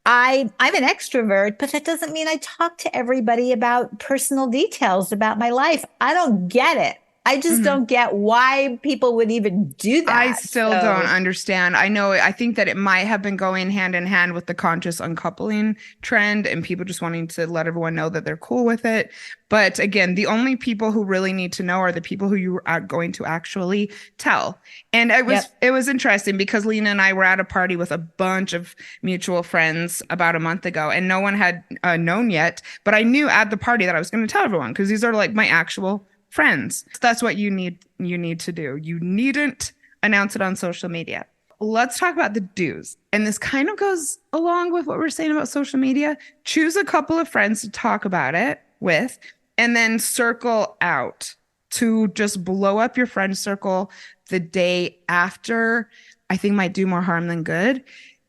I'm an extrovert, but that doesn't mean I talk to everybody about personal details about my life. I don't get it. I just don't get why people would even do that. I still don't understand. I think that it might have been going hand in hand with the conscious uncoupling trend and people just wanting to let everyone know that they're cool with it. But again, the only people who really need to know are the people who you are going to actually tell. And it was interesting because Lena and I were at a party with a bunch of mutual friends about a month ago, and no one had known yet. But I knew at the party that I was going to tell everyone because these are like my actual friends. That's what you need to do. You needn't announce it on social media. Let's talk about the do's. And this kind of goes along with what we're saying about social media. Choose a couple of friends to talk about it with, and then circle out to just blow up your friend circle the day after. I think might do more harm than good.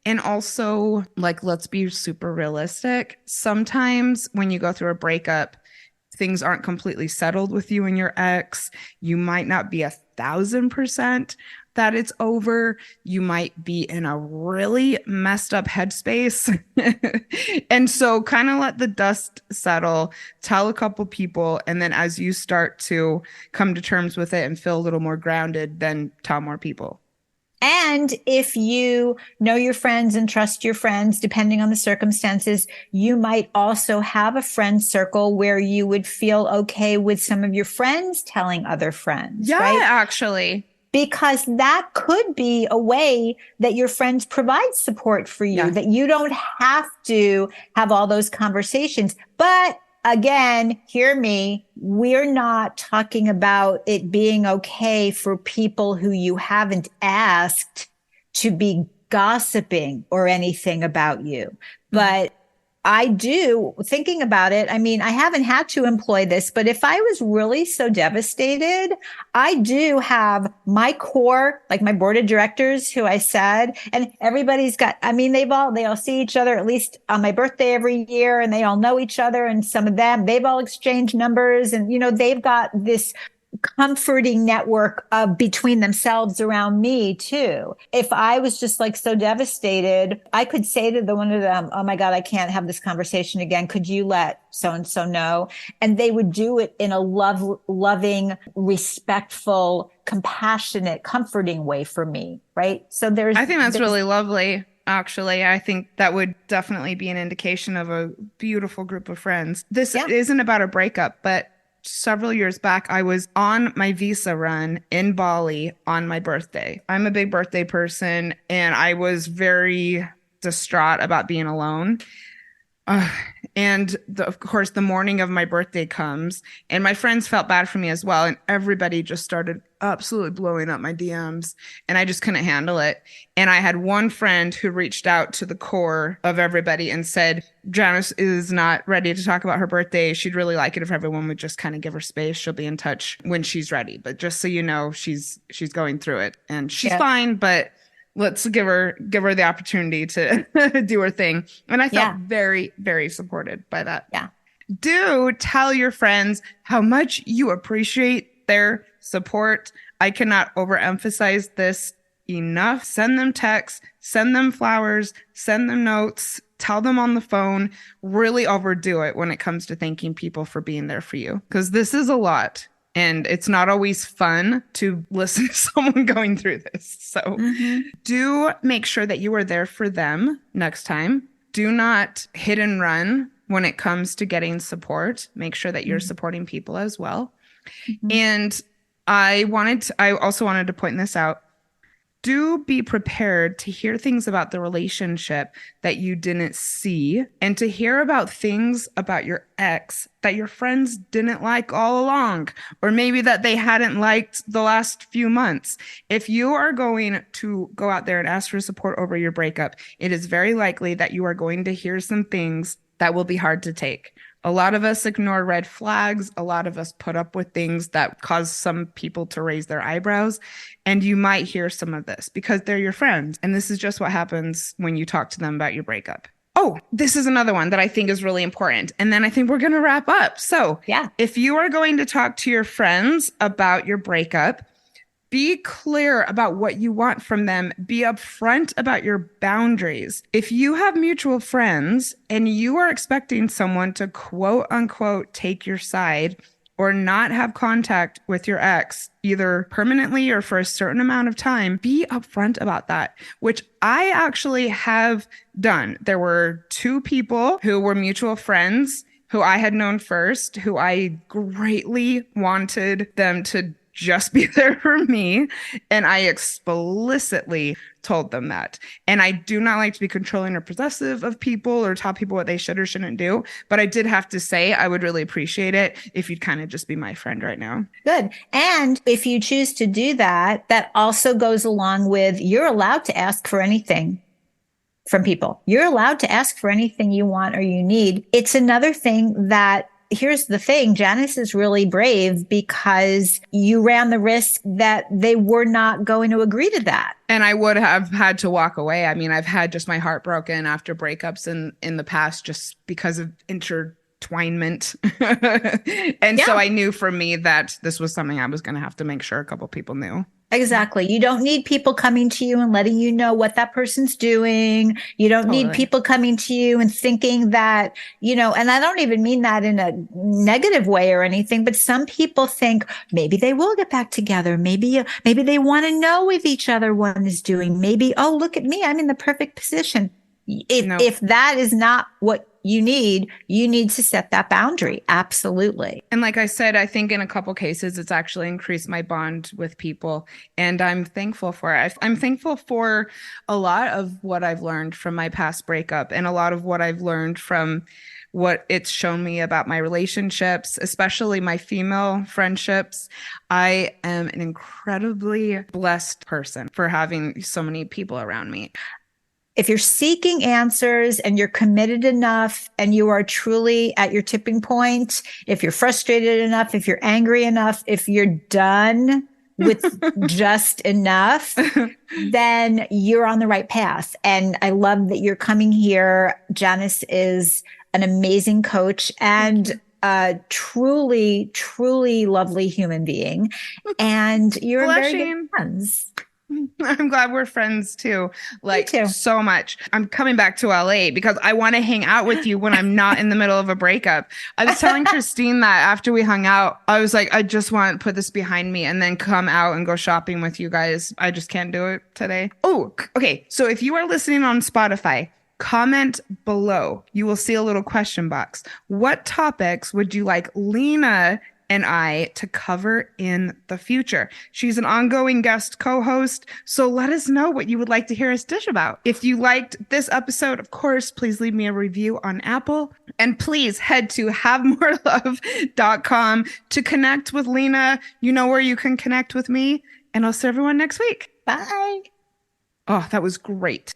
And also, like, let's be super realistic. Sometimes when you go through a breakup, things aren't completely settled with you and your ex. You might not be 1,000% that it's over. You might be in a really messed up headspace. And so kind of let the dust settle, tell a couple people, and then as you start to come to terms with it and feel a little more grounded, then tell more people. And if you know your friends and trust your friends, depending on the circumstances, you might also have a friend circle where you would feel okay with some of your friends telling other friends. Yeah, right? Actually. Because that could be a way that your friends provide support for you, that you don't have to have all those conversations. But again, hear me. We're not talking about it being okay for people who you haven't asked to be gossiping or anything about you. But I do, thinking about it. I mean, I haven't had to employ this, but if I was really so devastated, I do have my core, like my board of directors who I said, and everybody's got, I mean, they all see each other at least on my birthday every year, and they all know each other. And some of them, they've all exchanged numbers, and, they've got this comforting network of between themselves around me too. If I was just like so devastated, I could say to the one of them, "Oh my God, I can't have this conversation again. Could you let so and so know?" And they would do it in a loving, respectful, compassionate, comforting way for me. Right. So I think that's really lovely. Actually, I think that would definitely be an indication of a beautiful group of friends. This isn't about a breakup, but several years back, I was on my visa run in Bali on my birthday. I'm a big birthday person, and I was very distraught about being alone. And of course, the morning of my birthday comes, and my friends felt bad for me as well. And everybody just started absolutely blowing up my DMs, and I just couldn't handle it. And I had one friend who reached out to the core of everybody and said, "Janice is not ready to talk about her birthday. She'd really like it if everyone would just kind of give her space. She'll be in touch when she's ready. But just so you know, she's going through it, and she's fine, but let's give her the opportunity to do her thing." And I felt very, very supported by that. Yeah. Do tell your friends how much you appreciate their support. I cannot overemphasize this enough. Send them texts, send them flowers, send them notes, tell them on the phone. Really overdo it when it comes to thanking people for being there for you, because this is a lot. And it's not always fun to listen to someone going through this. So do make sure that you are there for them next time. Do not hit and run when it comes to getting support. Make sure that you're supporting people as well. And I also wanted to point this out. Do be prepared to hear things about the relationship that you didn't see, and to hear about things about your ex that your friends didn't like all along, or maybe that they hadn't liked the last few months. If you are going to go out there and ask for support over your breakup, it is very likely that you are going to hear some things that will be hard to take. A lot of us ignore red flags. A lot of us put up with things that cause some people to raise their eyebrows. And you might hear some of this because they're your friends. And this is just what happens when you talk to them about your breakup. Oh, this is another one that I think is really important. And then I think we're going to wrap up. So if you are going to talk to your friends about your breakup, be clear about what you want from them. Be upfront about your boundaries. If you have mutual friends and you are expecting someone to quote unquote take your side or not have contact with your ex, either permanently or for a certain amount of time, be upfront about that, which I actually have done. There were two people who were mutual friends who I had known first, who I greatly wanted them to just be there for me. And I explicitly told them that. And I do not like to be controlling or possessive of people or tell people what they should or shouldn't do. But I did have to say, I would really appreciate it if you'd kind of just be my friend right now. Good. And if you choose to do that, that also goes along with you're allowed to ask for anything from people. You're allowed to ask for anything you want or you need. It's another thing that here's the thing, Janice is really brave because you ran the risk that they were not going to agree to that. And I would have had to walk away. I mean, I've had just my heart broken after breakups in the past just because of intertwinement. And so I knew for me that this was something I was going to have to make sure a couple people knew. Exactly. You don't need people coming to you and letting you know what that person's doing. You don't need people coming to you and thinking that, and I don't even mean that in a negative way or anything, but some people think maybe they will get back together. Maybe they want to know if each other one is doing. Maybe, oh, look at me. I'm in the perfect position. If that is not what you need to set that boundary. Absolutely. And like I said, I think in a couple cases, it's actually increased my bond with people. And I'm thankful for it. I'm thankful for a lot of what I've learned from my past breakup and a lot of what I've learned from what it's shown me about my relationships, especially my female friendships. I am an incredibly blessed person for having so many people around me. if you're seeking answers and you're committed enough and you are truly at your tipping point, if you're frustrated enough, if you're angry enough, if you're done with just enough, then you're on the right path. And I love that you're coming here. Janice is an amazing coach and a truly, truly lovely human being. And you're very good friends. I'm glad we're friends too. Like too. So much. I'm coming back to LA because I want to hang out with you when I'm not in the middle of a breakup. I was telling Christine that after we hung out, I was like, I just want to put this behind me and then come out and go shopping with you guys. I just can't do it today. Oh, okay. So if you are listening on Spotify, comment below. You will see a little question box. What topics would you like Lena and I to cover in the future? She's an ongoing guest co-host, so let us know what you would like to hear us dish about. If you liked this episode, of course, please leave me a review on Apple, and please head to havemorelove.com to connect with Lena. You know where you can connect with me, and I'll see everyone next week. Bye. Oh, that was great.